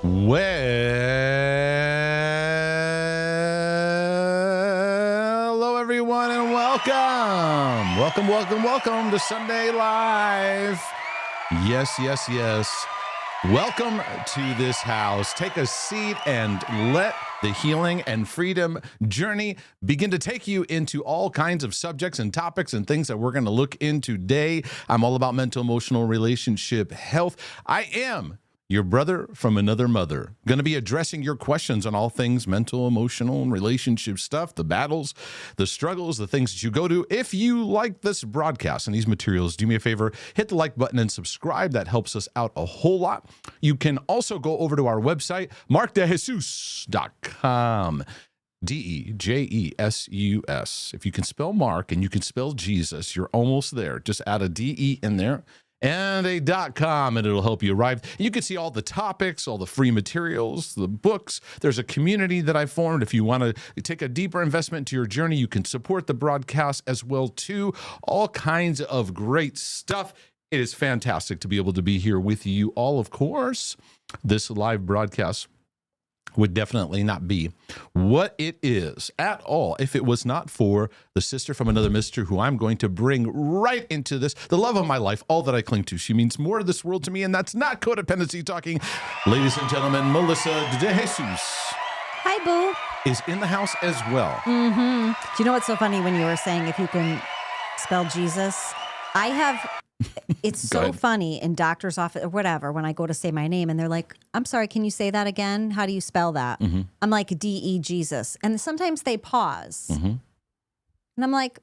Hello, everyone, and welcome. Welcome to Sunday Live. Yes. Welcome to this house. Take a seat and let the healing and freedom journey begin to take you into all kinds of subjects and topics and things that we're going to look into today. I'm all about mental, emotional, relationship, health. I am your brother from another mother. Going to be addressing your questions on all things mental, emotional, and relationship stuff, the battles, the struggles, the things that you go to. If you like this broadcast and these materials, do me a favor, hit the like button and subscribe. That helps us out a whole lot. You can also go over to our website, markdejesus.com. DEJESUS. If you can spell Mark and you can spell Jesus, you're almost there. Just add a DE in there and a .com, and it'll help you arrive. You can see all the topics, all the free materials, the books. There's a community that I formed. If you want to take a deeper investment into your journey, you can support the broadcast as well, too. All kinds of great stuff. It is fantastic to be able to be here with you all, of course. This live broadcast would definitely not be what it is at all if it was not for the sister from another mister who I'm going to bring right into this, the love of my life, all that I cling to. She means more to this world to me, and that's not codependency talking. Ladies and gentlemen, Melissa De Jesus. Hi, Boo. Is in the house as well. Mm-hmm. Do you know what's so funny when you were saying if you can spell Jesus? It's so funny in doctor's office or whatever when I go to say my name and they're like, I'm sorry, can you say that again? How do you spell that? Mm-hmm. I'm like, D-E Jesus. And sometimes they pause. Mm-hmm. And I'm like,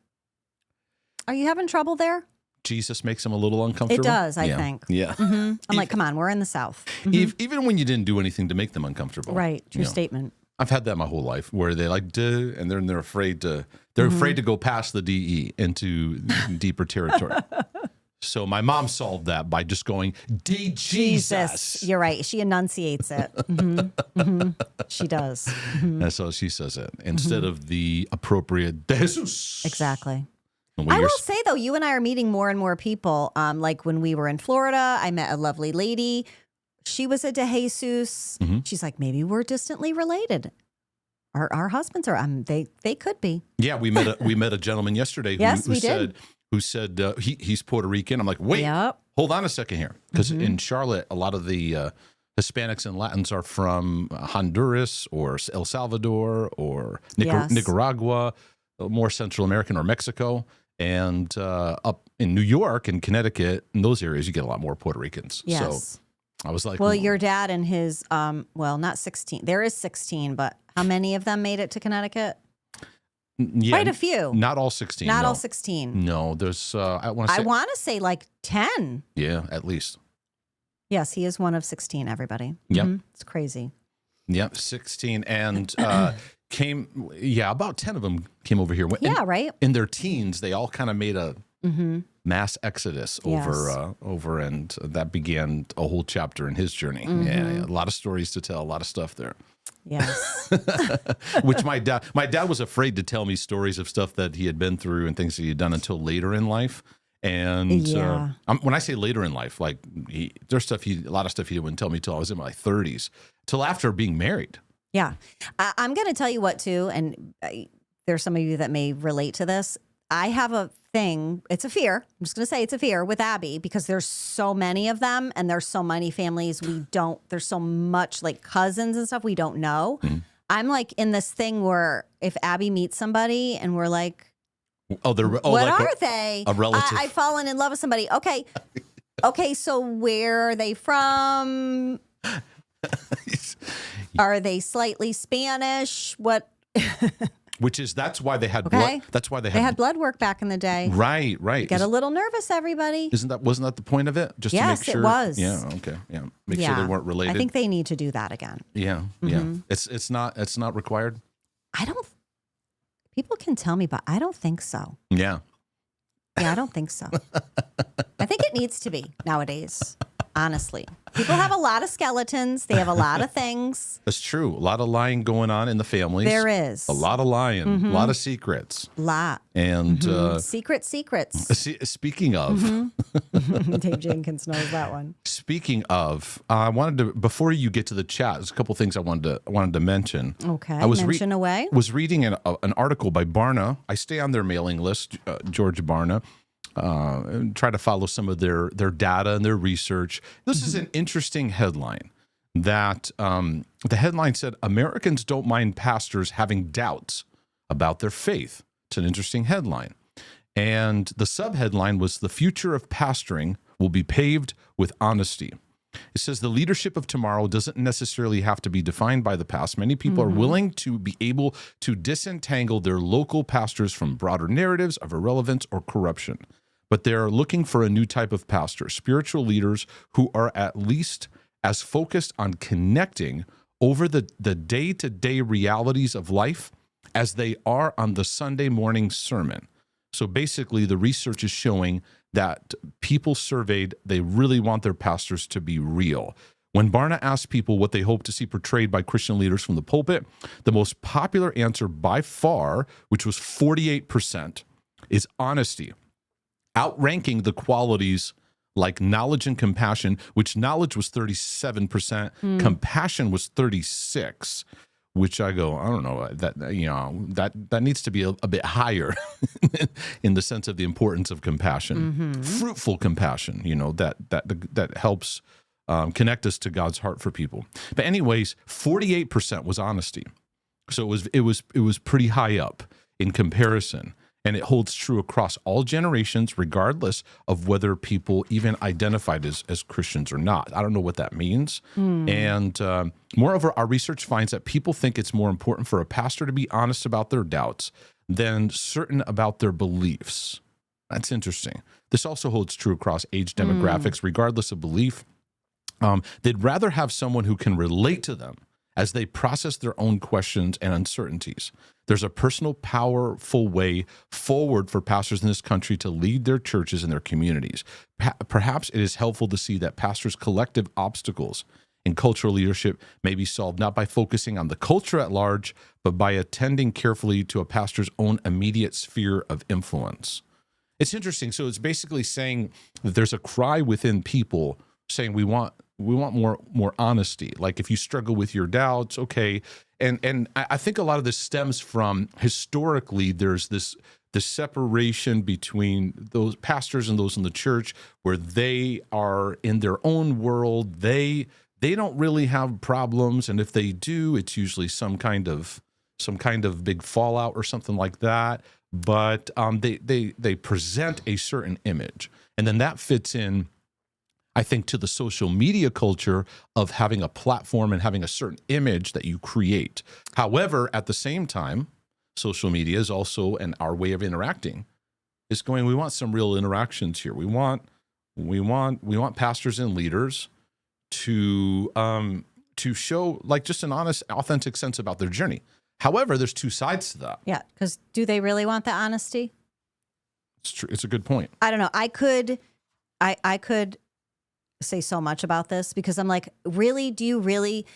are you having trouble there? Jesus makes them a little uncomfortable. It does, I think. Yeah. Mm-hmm. I'm like, come on, we're in the South. Mm-hmm. Even when you didn't do anything to make them uncomfortable. Right. True statement. I've had that my whole life where they like, duh, and they're afraid to, afraid to go past the DE into deeper territory. So my mom solved that by just going, Jesus. You're right. She enunciates it. Mm-hmm. Mm-hmm. She does. Mm-hmm. That's how she says it instead of the appropriate Jesus. Exactly. I will say, though, you and I are meeting more and more people. Like when we were in Florida, I met a lovely lady. She was a De Jesus. Mm-hmm. She's like, maybe we're distantly related. Our husbands are. They could be. Yeah, we met a gentleman yesterday who said he's Puerto Rican. I'm like, wait, hold on a second here. Because in Charlotte, a lot of the Hispanics and Latins are from Honduras or El Salvador or Nicaragua, more Central American or Mexico. And up in New York and Connecticut, in those areas, you get a lot more Puerto Ricans. Yes. So I was like, well, your dad and his, not 16. There is 16, but how many of them made it to Connecticut? Yeah, quite a few. Not all 16. Not all 16. No, there's, I want to say like 10. Yeah, at least. Yes, he is one of 16, everybody. Yep. Mm-hmm. It's crazy. Yep, 16. And about 10 of them came over here. Right. In their teens, they all kind of made a mass exodus over, and that began a whole chapter in his journey. Mm-hmm. Yeah, a lot of stories to tell, a lot of stuff there. Yes. Which my dad was afraid to tell me stories of stuff that he had been through and things that he had done until later in life. And when I say later in life, like there's a lot of stuff he wouldn't tell me till I was in my 30s, till after being married. Yeah. I'm going to tell you what too, and there's some of you that may relate to this. I have a thing. It's a fear. I'm just going to say it's a fear with Abby because there's so many of them and there's so many families there's so much like cousins and stuff we don't know. Mm-hmm. I'm like in this thing where if Abby meets somebody and we're like, what are they? A relative. I've fallen in love with somebody. Okay. Okay. So where are they from? Are they slightly Spanish? What? That's why they had blood. That's why they had blood work back in the day. Right. Get a little nervous, everybody. Wasn't that the point of it? Just to make sure. Yes, it was. Yeah. Okay. Yeah. Make sure they weren't related. I think they need to do that again. Yeah. Mm-hmm. Yeah. It's not required. People can tell me, but I don't think so. Yeah. Yeah, I don't think so. I think it needs to be nowadays. Honestly, people have a lot of skeletons. They have a lot of things. That's true. A lot of lying going on in the families. There is a lot of lying, a lot of secrets. Lot. And Secrets. speaking of, Dave Jenkins knows that one. speaking of, I wanted to, before you get to the chat, there's a couple things I wanted to mention. Okay, I was mention away. Was reading an article by Barna. I stay on their mailing list, George Barna. And try to follow some of their data and their research. This is an interesting headline that the headline said, Americans don't mind pastors having doubts about their faith. It's an interesting headline. And the subheadline was, the future of pastoring will be paved with honesty. It says the leadership of tomorrow doesn't necessarily have to be defined by the past. Many people are willing to be able to disentangle their local pastors from broader narratives of irrelevance or corruption. But they're looking for a new type of pastor, spiritual leaders who are at least as focused on connecting over the day-to-day realities of life as they are on the Sunday morning sermon. So basically, the research is showing that people surveyed, they really want their pastors to be real. When Barna asked people what they hope to see portrayed by Christian leaders from the pulpit, the most popular answer by far, which was 48%, is honesty, outranking the qualities like knowledge and compassion, which knowledge was 37%, compassion was 36%, which I go, I don't know, that needs to be a bit higher in the sense of the importance of compassion, fruitful compassion, that helps connect us to God's heart for people. But anyways, 48% was honesty, so it was pretty high up in comparison. And it holds true across all generations, regardless of whether people even identified as Christians or not. I don't know what that means. And moreover, our research finds that people think it's more important for a pastor to be honest about their doubts than certain about their beliefs. That's interesting. This also holds true across age demographics, regardless of belief. They'd rather have someone who can relate to them as they process their own questions and uncertainties. There's a personal, powerful way forward for pastors in this country to lead their churches and their communities. Perhaps it is helpful to see that pastors' collective obstacles in cultural leadership may be solved not by focusing on the culture at large, but by attending carefully to a pastor's own immediate sphere of influence. It's interesting. So it's basically saying that there's a cry within people saying we want more honesty. Like if you struggle with your doubts, okay. And I think a lot of this stems from historically there's this separation between those pastors and those in the church where they are in their own world. They don't really have problems, and if they do, it's usually some kind of big fallout or something like that. But they present a certain image, and then that fits in, I think, to the social media culture of having a platform and having a certain image that you create. However, at the same time, social media is also, and our way of interacting is going, we want some real interactions here. We want pastors and leaders to show like just an honest, authentic sense about their journey. However, there's two sides to that. Yeah, because do they really want the honesty? It's true. It's a good point. I don't know. I could say so much about this because I'm like, really, do you really,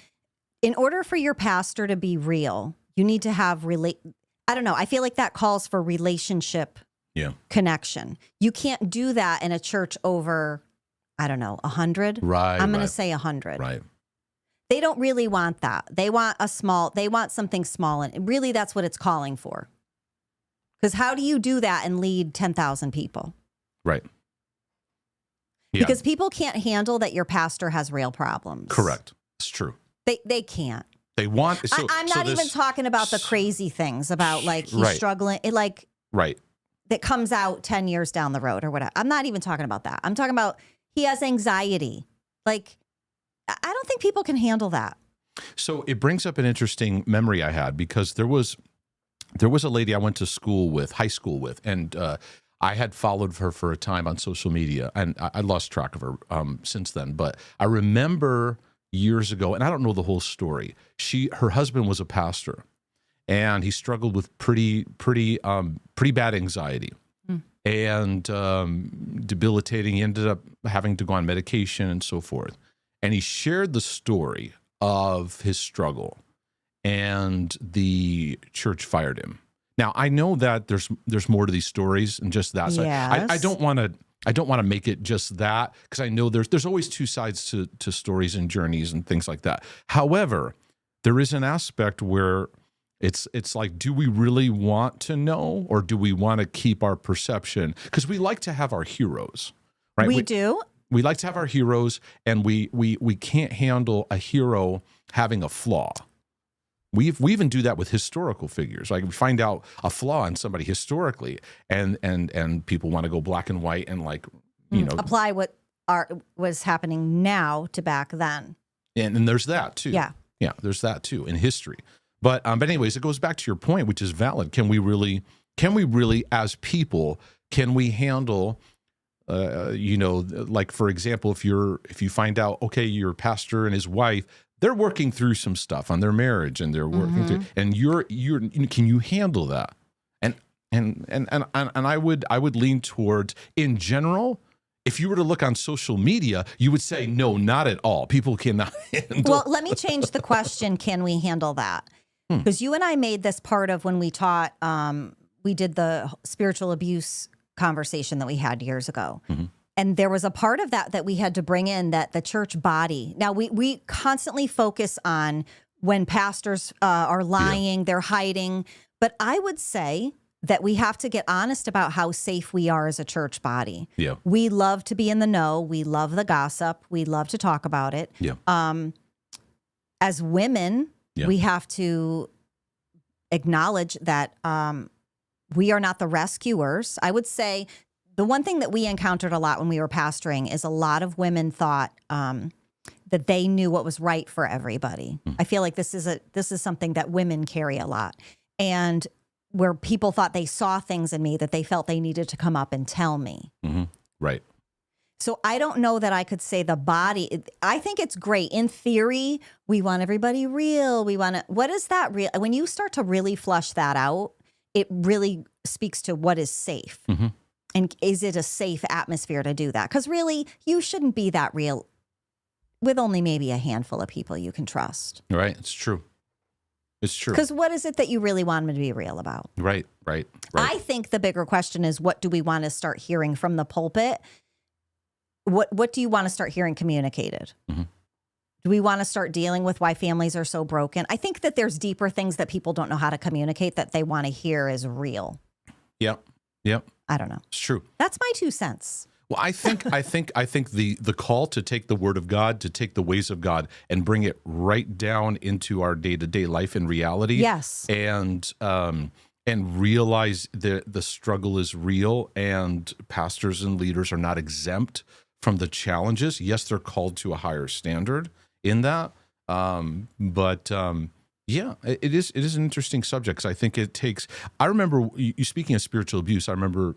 in order for your pastor to be real, you need to have I don't know. I feel like that calls for relationship connection. You can't do that in a church over, I don't know, 100. Right. I'm going to say 100. Right. They don't really want that. They want something small. And really that's what it's calling for. Because how do you do that and lead 10,000 people? Right. Yeah. Because people can't handle that your pastor has real problems. Correct. It's true. They can't. They want. So, I'm not even talking about the crazy things about like he's struggling. Right. That comes out 10 years down the road or whatever. I'm not even talking about that. I'm talking about he has anxiety. Like, I don't think people can handle that. So it brings up an interesting memory I had because there was a lady I went to high school with, and I had followed her for a time on social media, and I lost track of her since then. But I remember years ago, and I don't know the whole story. Her husband was a pastor, and he struggled with pretty bad anxiety. and debilitating. He ended up having to go on medication and so forth. And he shared the story of his struggle, and the church fired him. Now, I know that there's more to these stories than just that. So Yes. I don't want to make it just that, because I know there's always two sides to stories and journeys and things like that. However, there is an aspect where it's like, do we really want to know, or do we want to keep our perception? Because we like to have our heroes, right? We do. We like to have our heroes, and we can't handle a hero having a flaw. We even do that with historical figures. Like, we find out a flaw in somebody historically, and people want to go black and white and, like, apply what was happening now to back then. And there's that too. Yeah, there's that too in history. But anyways, it goes back to your point, which is valid. Can we really, as people, can we handle? Like, for example, if you find out, okay, your pastor and his wife, they're working through some stuff on their marriage, and they're working through, and you're can you handle that? And I would lean towards, in general, if you were to look on social media, you would say, no, not at all. People cannot handle. Well, let me change the question. Can we handle that? Because you and I made this part of when we taught, we did the spiritual abuse conversation that we had years ago. Mm-hmm. And there was a part of that we had to bring in, that the church body. Now, we constantly focus on when pastors are lying, they're hiding. But I would say that we have to get honest about how safe we are as a church body. Yeah. We love to be in the know. We love the gossip. We love to talk about it. Yeah. As women, we have to acknowledge that we are not the rescuers. I would say the one thing that we encountered a lot when we were pastoring is a lot of women thought that they knew what was right for everybody. I feel like this is something that women carry a lot, and where people thought they saw things in me that they felt they needed to come up and tell me. Mm-hmm. Right. So I don't know that I could say the body. I think it's great. In theory, we want everybody real. What is that real? When you start to really flush that out, it really speaks to what is safe. Mm-hmm. And is it a safe atmosphere to do that? Because really, you shouldn't be that real with only maybe a handful of people you can trust. Right. It's true. It's true. Because what is it that you really want them to be real about? Right. I think the bigger question is, what do we want to start hearing from the pulpit? What do you want to start hearing communicated? Mm-hmm. Do we want to start dealing with why families are so broken? I think that there's deeper things that people don't know how to communicate that they want to hear is real. Yep. I don't know. It's true. That's my 2 cents. Well, I think the call to take the word of God, to take the ways of God, and bring it right down into our day-to-day life and reality. Yes. And realize that the struggle is real, and pastors and leaders are not exempt from the challenges. Yes, they're called to a higher standard in that. Yeah, it is an interesting subject, because I think it takes. I remember you speaking of spiritual abuse. I remember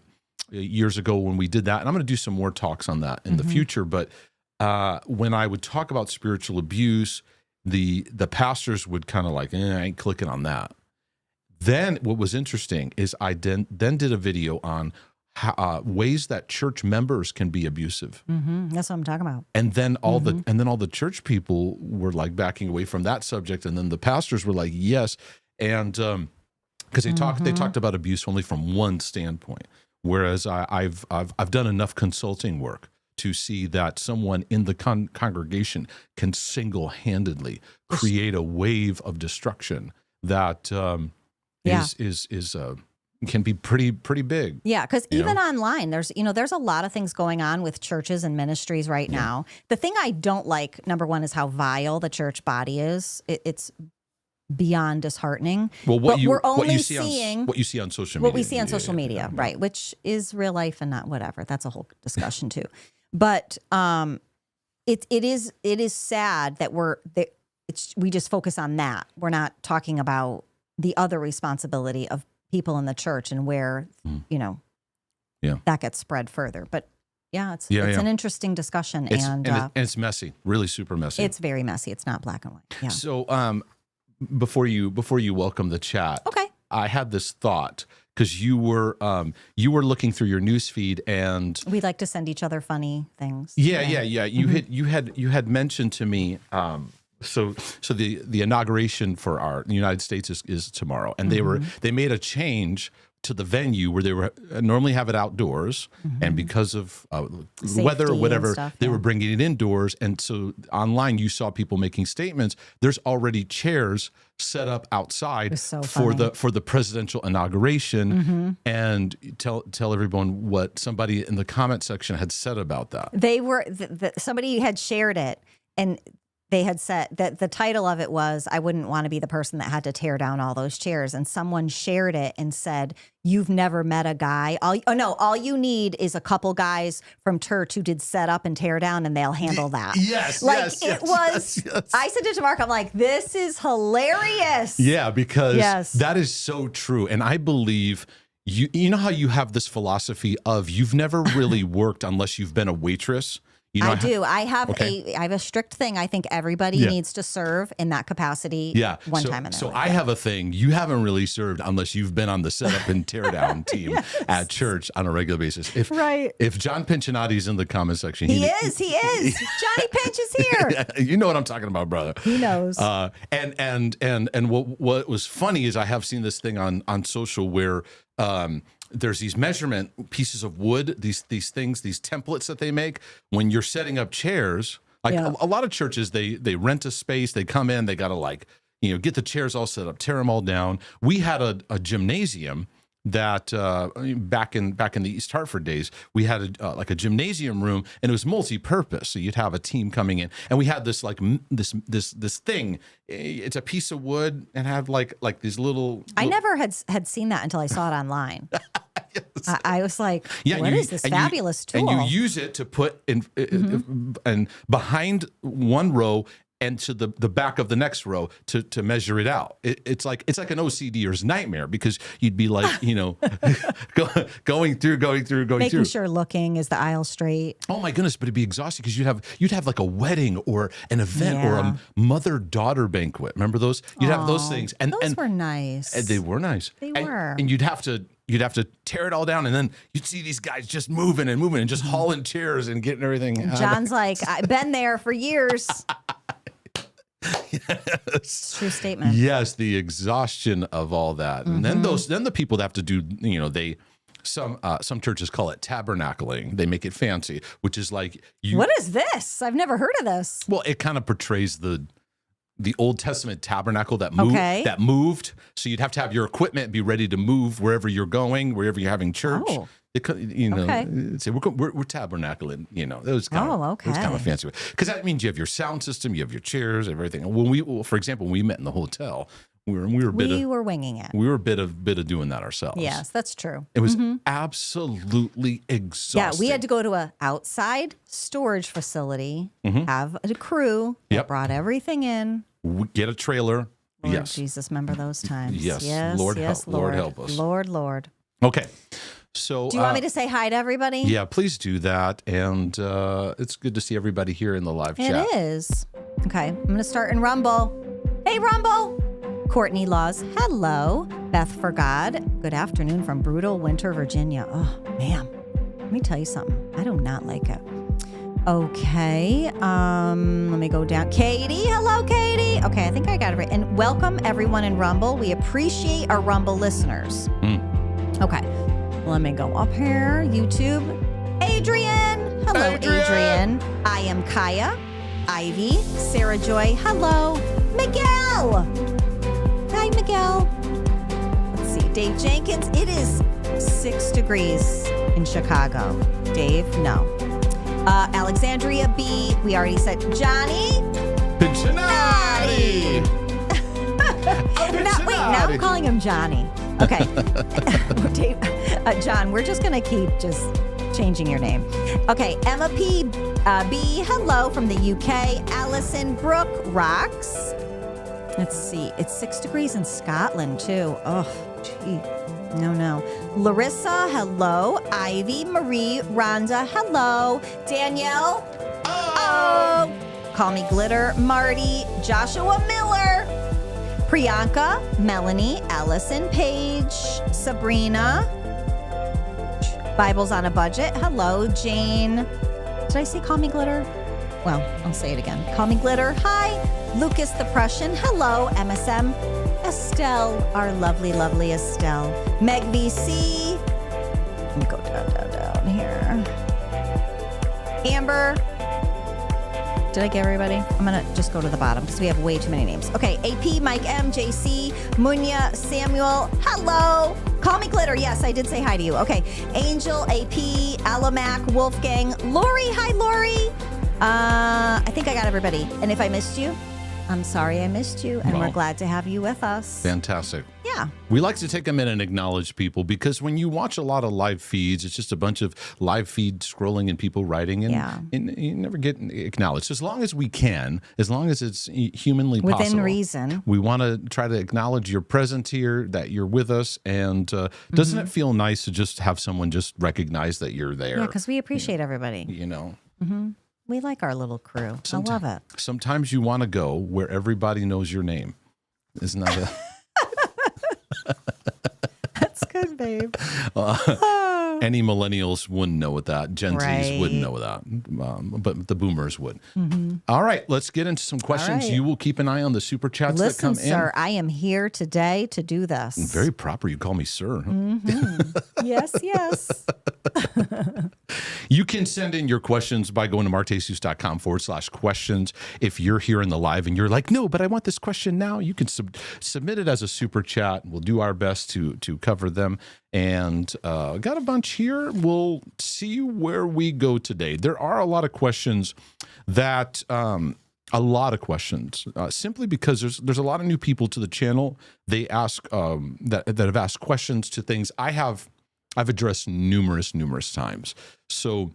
years ago when we did that, and I'm going to do some more talks on that in the future. But when I would talk about spiritual abuse, the pastors would kind of like, I ain't clicking on that. Then what was interesting is I then did a video on ways that church members can be abusive. Mm-hmm. That's what I'm talking about. And then all the church people were like backing away from that subject, and then the pastors were like, yes, and because they talked about abuse only from one standpoint, whereas I've done enough consulting work to see that someone in the congregation can single-handedly create a wave of destruction that can be pretty big. Yeah, because even online, there's a lot of things going on with churches and ministries right now. The thing I don't like, number one, is how vile the church body is. It's beyond disheartening. Well, what you see on social media. What we see on social media, right, which is real life and not whatever. That's a whole discussion too. But it is sad that we just focus on that. We're not talking about the other responsibility of people in the church and where that gets spread further. But it's an interesting discussion, and it's messy, really super messy. It's very messy. It's not black and white. Yeah. So before you welcome the chat, okay, I had this thought, because you were looking through your news feed and We like to send each other funny things. yeah. You had mentioned to me. So the inauguration for the United States is tomorrow, and they made a change to the venue where they were normally have it outdoors, and because of weather or whatever, stuff, they were bringing it indoors. And so online, you saw people making statements. There's already chairs set up outside for the presidential inauguration, and tell everyone what somebody in the comment section had said about that. They were somebody had shared it, and they had said that the title of it was, I wouldn't want to be the person that had to tear down all those chairs. And someone shared it and said, you've never met a guy. All you need is a couple guys from church who did set up and tear down, and they'll handle that. Yes, I said it to Mark, I'm like, this is hilarious. Yeah, because that is so true. And I believe you know how you have this philosophy of you've never really worked unless you've been a waitress. You know, I have a strict thing. I think everybody needs to serve in that capacity one time in their life. I have a thing. You haven't really served unless you've been on the setup and tear down team at church on a regular basis. If John Pinchinotti's in the comment section, he is. Johnny Pinch is here. You know what I'm talking about, brother. He knows. And what was funny is I have seen this thing on social where there's these measurement pieces of wood, these things, these templates that they make when you're setting up chairs. Like a lot of churches, they rent a space, they come in, they got to get the chairs all set up, tear them all down. We had a gymnasium that back in the East Hartford days, we had a gymnasium room, and it was multi-purpose. So you'd have a team coming in, and we had this this thing. It's a piece of wood and had like these little. I never had seen that until I saw it online. I was like, what is this fabulous tool? And you use it to put in and behind one row and to the back of the next row to measure it out. It's like an OCDer's nightmare, because you'd be like, going through. Making sure looking is the aisle straight. Oh my goodness, but it'd be exhausting because you'd have like a wedding or an event or a mother-daughter banquet. Remember those? You'd have those things. And those were nice. They were nice. They were. And you'd have to tear it all down, and then you'd see these guys just moving and just hauling chairs and getting everything. John's like, I've been there for years. Yes. True statement. Yes, the exhaustion of all that, and then the people that have to do, some churches call it tabernacling. They make it fancy, which is like What is this? I've never heard of this. Well, it kind of portrays the Old Testament tabernacle that moved. So you'd have to have your equipment be ready to move wherever you're going, wherever you're having church. Oh. Say we're tabernacling. It was kind of fancy, because that means you have your sound system, you have your chairs, everything. For example, when we met in the hotel, we were winging it. We were a bit of doing that ourselves. Yes, that's true. It was absolutely exhausting. Yeah, we had to go to an outside storage facility, have a crew that brought everything in. Get a trailer. Lord Jesus, remember those times. Yes. Lord help us. Lord. Okay. So, do you want me to say hi to everybody? Yeah, please do that. And it's good to see everybody here in the live chat. It is. Okay, I'm going to start in Rumble. Hey, Rumble. Courtney Laws, hello. Beth for God, good afternoon from brutal Winter, Virginia. Oh, man. Let me tell you something. I do not like it. Okay, let me go down. Katie, hello, Katie. Okay, I think I got it right. And welcome everyone in Rumble. We appreciate our Rumble listeners. Okay. Let me go up here. YouTube. Adrian. Hello, Adrian. I am Kaya. Ivy. Sarah Joy. Hello. Miguel. Hi, Miguel. Let's see. Dave Jenkins. It is 6 degrees in Chicago. Dave, no. Alexandria B. We already said Johnny. Pinchinatti. Now I'm calling him Johnny. Okay. Dave, John, we're just going to keep just changing your name. Okay. Emma P. B. Hello from the UK. Allison Brooke rocks. Let's see. It's 6 degrees in Scotland, too. Oh, gee. No. Larissa, hello. Ivy, Marie, Rhonda, hello. Danielle. Oh. Call me Glitter. Marty. Joshua Miller. Priyanka, Melanie, Allison, Paige, Sabrina, Bible's on a budget. Hello, Jane. Did I say call me glitter? Well, I'll say it again. Call me glitter. Hi, Lucas the Prussian. Hello, MSM. Estelle, our lovely, lovely Estelle. Meg VC. Let me go down here. Amber. Did I get everybody? I'm going to just go to the bottom because we have way too many names. Okay, AP, Mike M, JC, Munya, Samuel. Hello. Call me glitter. Yes, I did say hi to you. Okay, Angel, AP, Alamac, Wolfgang, Lori. Hi, Lori. I think I got everybody. And if I missed you, I'm sorry I missed you, and we're glad to have you with us. Fantastic. Yeah. We like to take a minute and acknowledge people because when you watch a lot of live feeds, it's just a bunch of live feed scrolling and people writing, and you never get acknowledged. As long as we can, as long as it's humanly within possible. reason. We want to try to acknowledge your presence here, that you're with us, and doesn't it feel nice to just have someone just recognize that you're there? Yeah, because we appreciate everybody. You know? Mm-hmm. We like our little crew. I love it. Sometimes you want to go where everybody knows your name. Isn't that a... That's good, babe. Any millennials wouldn't know what that. Gen Zs wouldn't know that. But the boomers would. Mm-hmm. All right, let's get into some questions. You will keep an eye on the super chats that come in. Listen, sir, I am here today to do this. Very proper. You call me sir. Mm-hmm. Yes, yes. You can send in your questions by going to markdejesus.com/questions. If you're here in the live and you're like, no, but I want this question now, you can submit it as a super chat. We'll do our best to cover them. And got a bunch here. We'll see where we go today. There are a lot of questions that, simply because there's a lot of new people to the channel. They ask that have asked questions to things I've addressed numerous times. So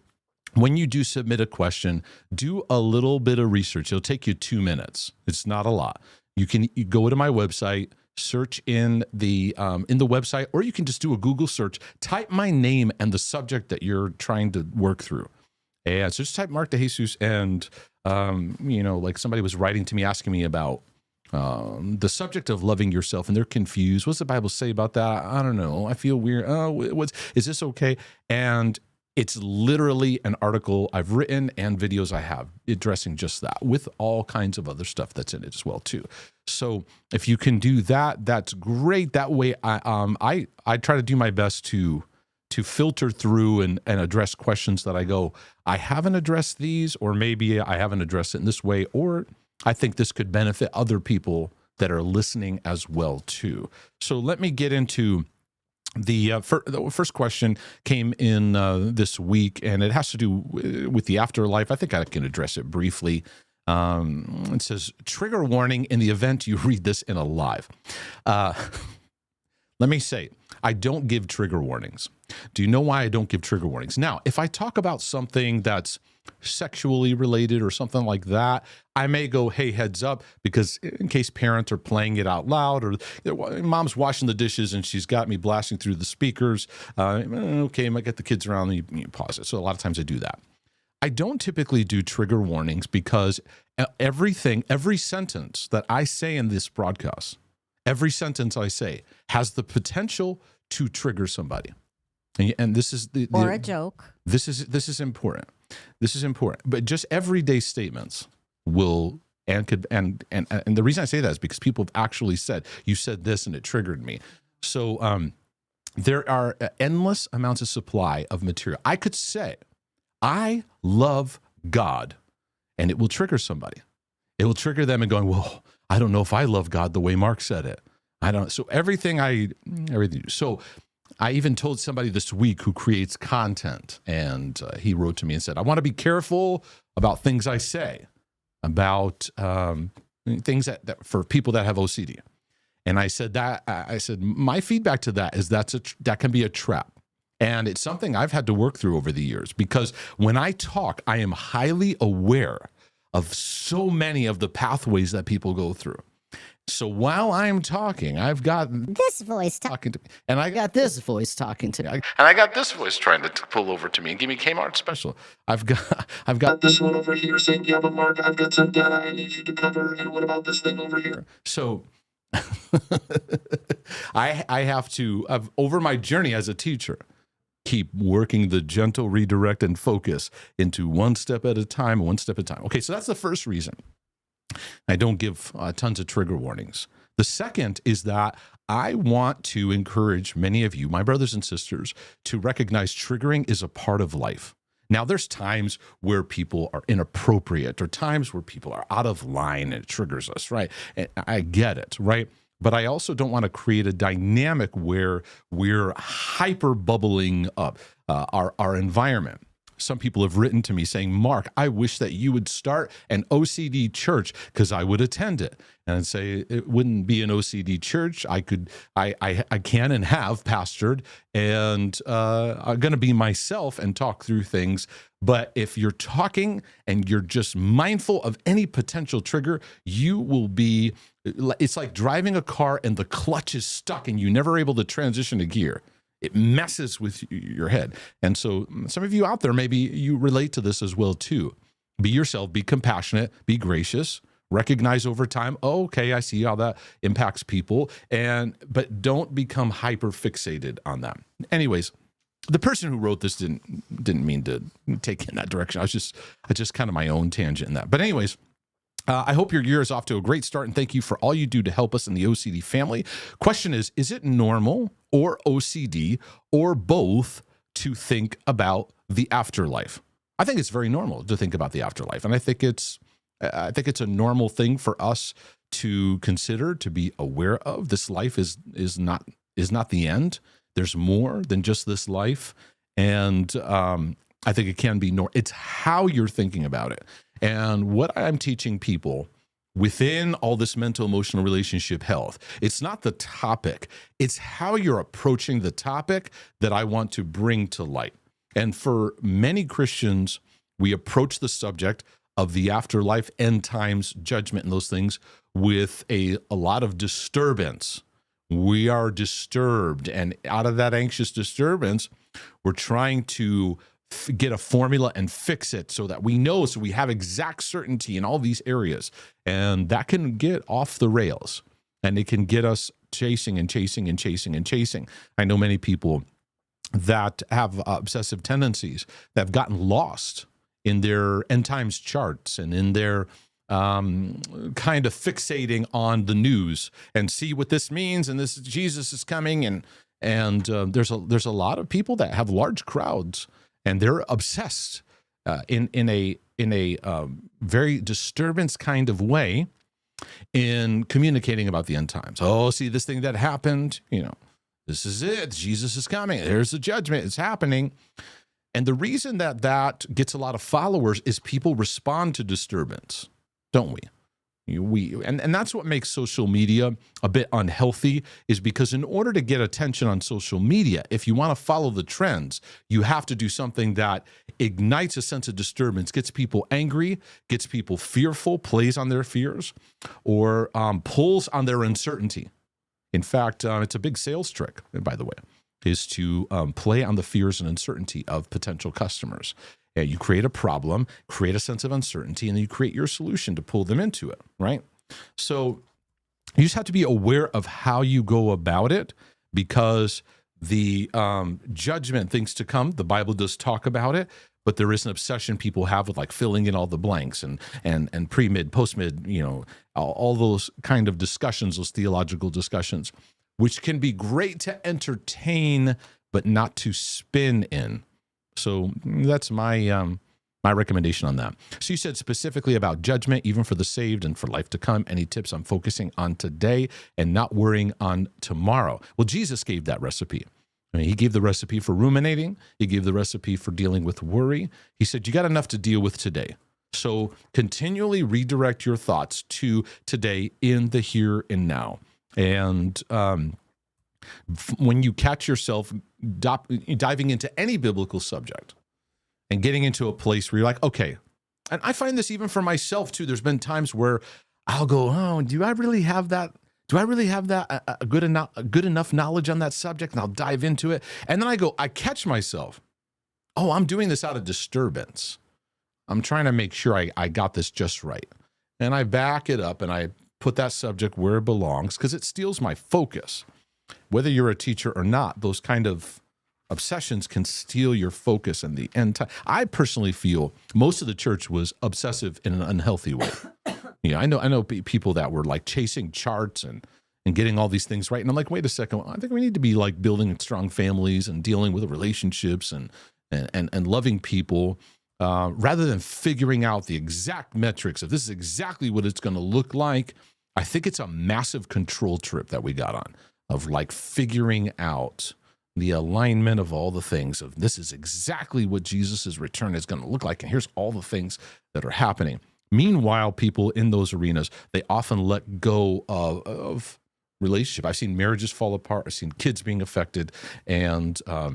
when you do submit a question, do a little bit of research. It'll take you 2 minutes. It's not a lot. You go to my website, search in the website, or you can just do a Google search, type my name and the subject that you're trying to work through. And so just type Mark DeJesus, and like somebody was writing to me asking me about the subject of loving yourself, and they're confused. What's the Bible say about that? I don't know. I feel weird. Is this okay? And it's literally an article I've written and videos I have addressing just that, with all kinds of other stuff that's in it as well too. So if you can do that, that's great. That way, I try to do my best to filter through and address questions that I go, I haven't addressed these, or maybe I haven't addressed it in this way, or I think this could benefit other people that are listening as well too. So let me get into the first question. Came in this week, and it has to do with the afterlife. I think I can address it briefly. It says, trigger warning in the event you read this in a live. Let me say, I don't give trigger warnings. Do you know why I don't give trigger warnings? Now, if I talk about something that's sexually related or something like that, I may go, hey, heads up, because in case parents are playing it out loud, or mom's washing the dishes and she's got me blasting through the speakers. Okay, I might get the kids around and you pause it. So a lot of times I do that. I don't typically do trigger warnings because every sentence that I say in this broadcast, every sentence I say has the potential to trigger somebody. And this is or a joke. This is important. This is important. But just everyday statements will and the reason I say that is because people have actually said, you said this and it triggered me. So there are endless amounts of supply of material. I could say, I love God, and it will trigger somebody. It will trigger them and going, well, I don't know if I love God the way Mark said it. I don't. So everything. So I even told somebody this week who creates content, and he wrote to me and said, I want to be careful about things I say, about things that for people that have OCD. And I said my feedback to that is that can be a trap. And it's something I've had to work through over the years, because when I talk, I am highly aware of so many of the pathways that people go through. So while I'm talking, I've got this voice talking to me, and I got this voice talking to me, and I got this voice trying to pull over to me and give me Kmart special. I've got this one over here saying, yeah, but Mark, I've got some data I need you to cover, and what about this thing over here? So I have to, over my journey as a teacher, keep working the gentle redirect and focus into one step at a time, one step at a time. Okay, so that's the first reason I don't give tons of trigger warnings. The second is that I want to encourage many of you, my brothers and sisters, to recognize triggering is a part of life. Now, there's times where people are inappropriate or times where people are out of line and it triggers us, right? And I get it, right? But I also don't want to create a dynamic where we're hyper bubbling up our environment. Some people have written to me saying, Mark, I wish that you would start an OCD church because I would attend it. And I'd say it wouldn't be an OCD church. I can and have pastored, and I'm going to be myself and talk through things. But if you're talking and you're just mindful of any potential trigger, you will be, it's like driving a car and the clutch is stuck and you're never able to transition to gear. It messes with your head. And so some of you out there, maybe you relate to this as well too. Be yourself, be compassionate, be gracious, recognize over time, oh, okay, I see how that impacts people, but don't become hyper fixated on that. Anyways, the person who wrote this didn't mean to take in that direction. I just kind of my own tangent in that. But anyways, I hope your year is off to a great start, and thank you for all you do to help us in the OCD family. Question is it normal or OCD or both to think about the afterlife? I think it's very normal to think about the afterlife, and I think it's a normal thing for us to consider, to be aware of. This life is not the end. There's more than just this life, and I think it can be it's how you're thinking about it. And what I'm teaching people within all this mental, emotional relationship health, it's not the topic, it's how you're approaching the topic that I want to bring to light. And for many Christians, we approach the subject of the afterlife, end times, judgment, and those things with a lot of disturbance. We are disturbed, and out of that anxious disturbance, we're trying to get a formula and fix it so that we know, so we have exact certainty in all these areas. And that can get off the rails, and it can get us chasing and chasing and chasing and chasing. I know many people that have obsessive tendencies that have gotten lost in their end times charts and in their kind of fixating on the news and see what this means, and this Jesus is coming, and there's a lot of people that have large crowds, and they're obsessed in a very disturbance kind of way in communicating about the end times. Oh, see this thing that happened, this is it. Jesus is coming. There's the judgment. It's happening. And the reason that gets a lot of followers is people respond to disturbance, don't we? And that's what makes social media a bit unhealthy, is because in order to get attention on social media, if you want to follow the trends, you have to do something that ignites a sense of disturbance, gets people angry, gets people fearful, plays on their fears, or pulls on their uncertainty. In fact, it's a big sales trick, by the way, is to play on the fears and uncertainty of potential customers. You create a problem, create a sense of uncertainty, and then you create your solution to pull them into it, right? So you just have to be aware of how you go about it, because the judgment, things to come, the Bible does talk about it, but there is an obsession people have with like filling in all the blanks and pre-mid, post-mid, all those kind of discussions, those theological discussions, which can be great to entertain, but not to spin in. So that's my recommendation on that. So you said specifically about judgment, even for the saved and for life to come. Any tips on focusing on today and not worrying on tomorrow? Well, Jesus gave that recipe. He gave the recipe for ruminating. He gave the recipe for dealing with worry. He said, you got enough to deal with today. So continually redirect your thoughts to today in the here and now. And when you catch yourself diving into any biblical subject and getting into a place where you're like, okay, and I find this even for myself too. There's been times where I'll go, oh, do I really have that? Do I really have that a good enough knowledge on that subject? And I'll dive into it. And then I catch myself, oh, I'm doing this out of disturbance. I'm trying to make sure I got this just right. And I back it up and I put that subject where it belongs because it steals my focus. Whether you're a teacher or not, those kind of obsessions can steal your focus in the end time. I personally feel most of the church was obsessive in an unhealthy way. I know people that were like chasing charts and getting all these things right. And I'm like, wait a second, I think we need to be like building strong families and dealing with relationships and loving people rather than figuring out the exact metrics of this is exactly what it's going to look like. I think it's a massive control trip that we got on of like figuring out the alignment of all the things of this is exactly what Jesus's return is going to look like. And here's all the things that are happening. Meanwhile, people in those arenas, they often let go of relationship. I've seen marriages fall apart. I've seen kids being affected and a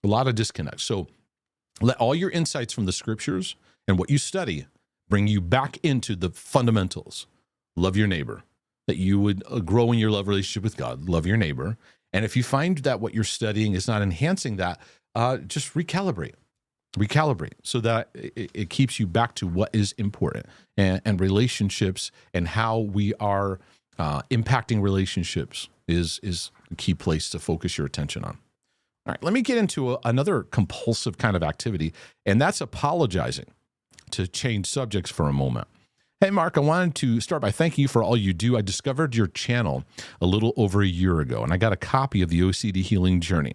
lot of disconnect. So let all your insights from the scriptures and what you study bring you back into the fundamentals. Love your neighbor, that you would grow in your love relationship with God. Love your neighbor. And if you find that what you're studying is not enhancing that, just recalibrate so that it keeps you back to what is important and relationships and how we are impacting relationships is a key place to focus your attention on. All right, let me get into another compulsive kind of activity, and that's apologizing, to change subjects for a moment. Hey, Mark, I wanted to start by thanking you for all you do. I discovered your channel a little over a year ago, and I got a copy of the OCD Healing Journey.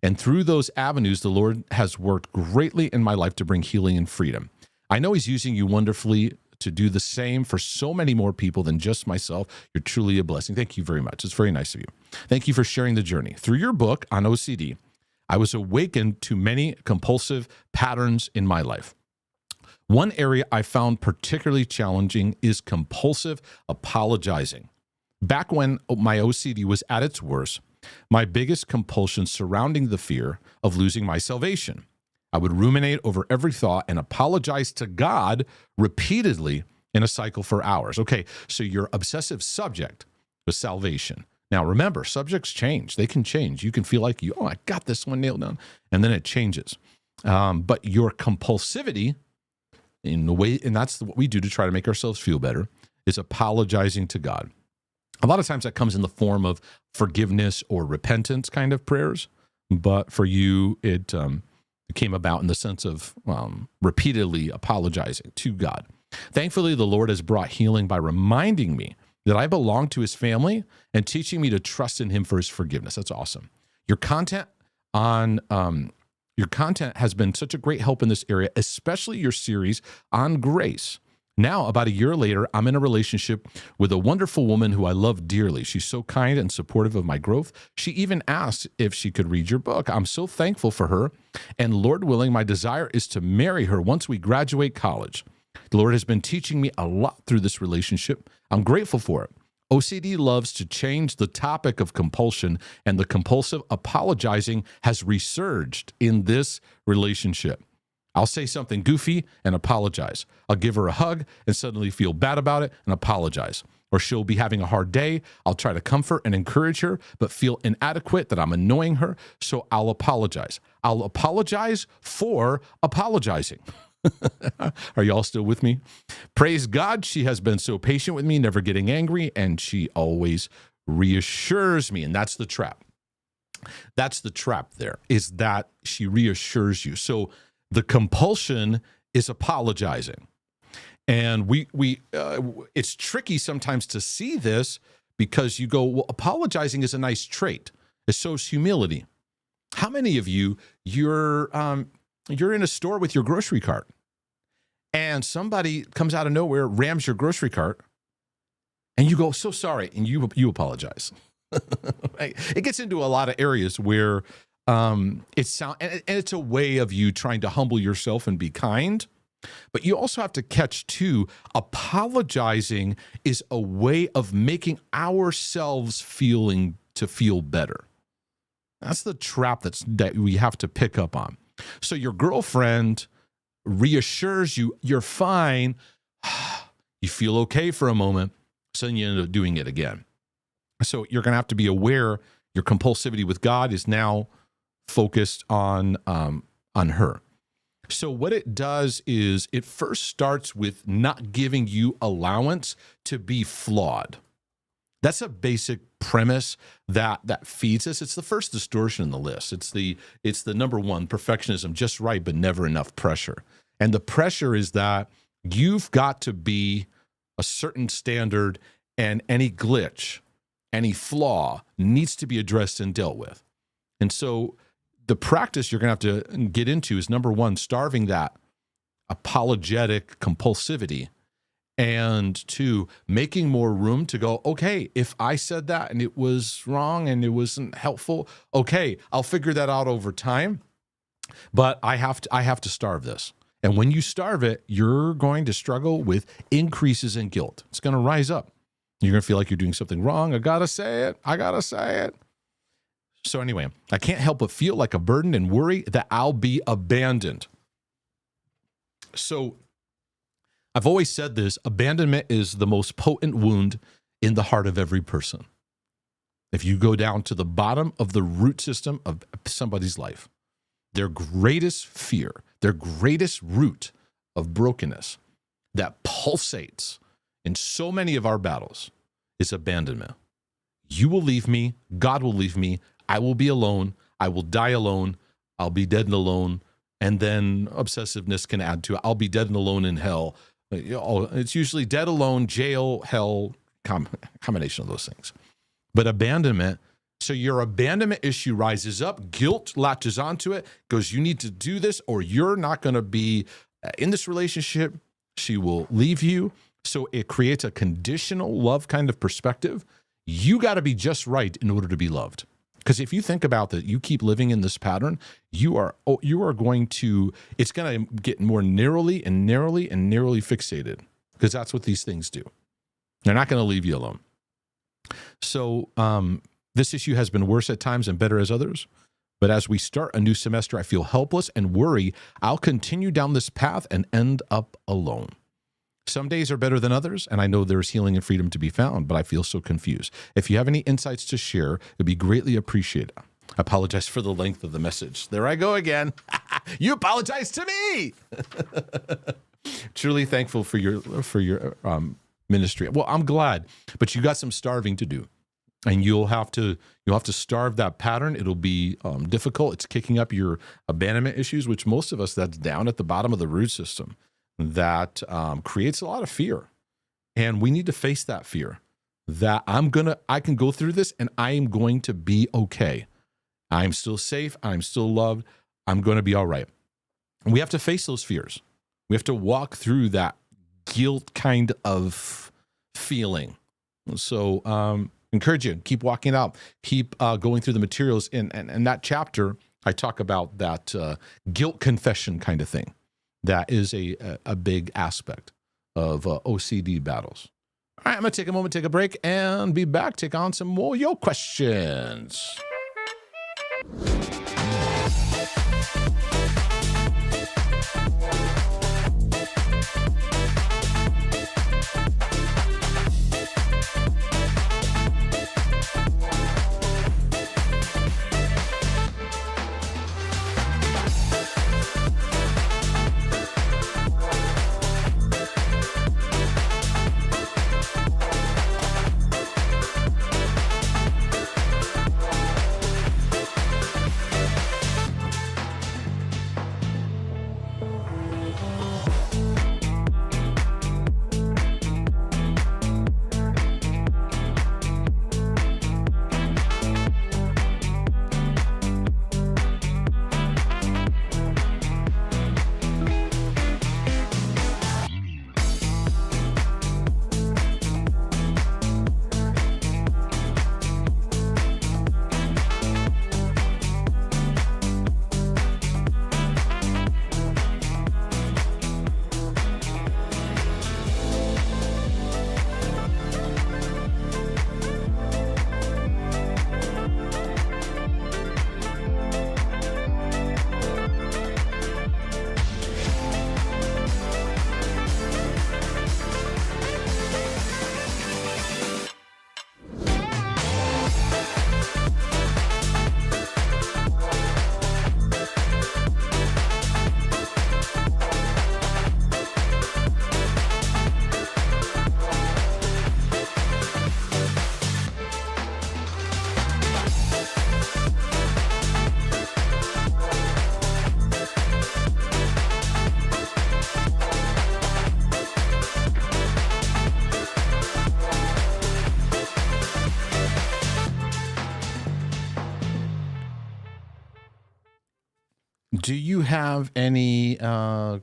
And through those avenues, the Lord has worked greatly in my life to bring healing and freedom. I know He's using you wonderfully to do the same for so many more people than just myself. You're truly a blessing. Thank you very much. It's very nice of you. Thank you for sharing the journey. Through your book on OCD, I was awakened to many compulsive patterns in my life. One area I found particularly challenging is compulsive apologizing. Back when my OCD was at its worst, my biggest compulsion surrounding the fear of losing my salvation. I would ruminate over every thought and apologize to God repeatedly in a cycle for hours. Okay, so your obsessive subject was salvation. Now remember, subjects change. They can change. You can feel like I got this one nailed down, and then it changes. But your compulsivity, in the way, and that's what we do to try to make ourselves feel better, is apologizing to God. A lot of times that comes in the form of forgiveness or repentance kind of prayers, but for you, it came about in the sense of repeatedly apologizing to God. Thankfully, the Lord has brought healing by reminding me that I belong to His family and teaching me to trust in Him for His forgiveness. That's awesome. Your content has been such a great help in this area, especially your series on grace. Now, about a year later, I'm in a relationship with a wonderful woman who I love dearly. She's so kind and supportive of my growth. She even asked if she could read your book. I'm so thankful for her. And Lord willing, my desire is to marry her once we graduate college. The Lord has been teaching me a lot through this relationship. I'm grateful for it. OCD loves to change the topic of compulsion, and the compulsive apologizing has resurged in this relationship. I'll say something goofy and apologize. I'll give her a hug and suddenly feel bad about it and apologize. Or she'll be having a hard day. I'll try to comfort and encourage her, but feel inadequate that I'm annoying her, so I'll apologize. I'll apologize for apologizing. Are you all still with me? Praise God, she has been so patient with me, never getting angry, and she always reassures me. And that's the trap. That's the trap there, is that she reassures you. So the compulsion is apologizing. And it's tricky sometimes to see this because you go, well, apologizing is a nice trait. It shows humility. How many of you're in a store with your grocery cart and somebody comes out of nowhere, rams your grocery cart, and you go, so sorry, and you apologize. Right? It gets into a lot of areas where and it's a way of you trying to humble yourself and be kind. But you also have to catch too, apologizing is a way of making ourselves feel better. That's the trap that we have to pick up on. So your girlfriend reassures you, you're fine. You feel okay for a moment. So then you end up doing it again. So you're going to have to be aware your compulsivity with God is now focused on her. So what it does is it first starts with not giving you allowance to be flawed. That's a basic premise that feeds us. It's the first distortion in the list. It's the number one, perfectionism, just right, but never enough pressure. And the pressure is that you've got to be a certain standard, and any glitch, any flaw needs to be addressed and dealt with. And so the practice you're going to have to get into is, number one, starving that apologetic compulsivity. And two, making more room to go, okay, if I said that and it was wrong and it wasn't helpful, okay, I'll figure that out over time. But I have to starve this. And when you starve it, you're going to struggle with increases in guilt. It's going to rise up. You're going to feel like you're doing something wrong. I got to say it. So anyway, I can't help but feel like a burden and worry that I'll be abandoned. So I've always said this, abandonment is the most potent wound in the heart of every person. If you go down to the bottom of the root system of somebody's life, their greatest fear, their greatest root of brokenness that pulsates in so many of our battles is abandonment. You will leave me. God will leave me. I will be alone. I will die alone. I'll be dead and alone. And then obsessiveness can add to it. I'll be dead and alone in hell. It's usually dead alone, jail, hell, combination of those things. But abandonment, so your abandonment issue rises up, guilt latches onto it, goes, you need to do this or you're not going to be in this relationship. She will leave you. So it creates a conditional love kind of perspective. You got to be just right in order to be loved. Because if you think about that, you keep living in this pattern, you are going to, it's going to get more narrowly fixated, because that's what these things do. They're not going to leave you alone. So this issue has been worse at times and better as others. But as we start a new semester, I feel helpless and worry I'll continue down this path and end up alone. Some days are better than others, and I know there's healing and freedom to be found, but I feel so confused. If you have any insights to share, it'd be greatly appreciated. I apologize for the length of the message. There I go again. You apologize to me. Truly thankful for your ministry. Well, I'm glad, but you got some starving to do, and you'll have to starve that pattern. It'll be difficult. It's kicking up your abandonment issues, which most of us, that's down at the bottom of the root system. That creates a lot of fear. And we need to face that fear that I can go through this and I am going to be okay. I'm still safe. I'm still loved. I'm going to be all right. And we have to face those fears. We have to walk through that guilt kind of feeling. So encourage you, keep walking it out, keep going through the materials. In that chapter, I talk about that guilt confession kind of thing. That is a big aspect of OCD battles. All right, I'm going to take a moment, take a break, and be back. Take on some more of your questions. Do you have any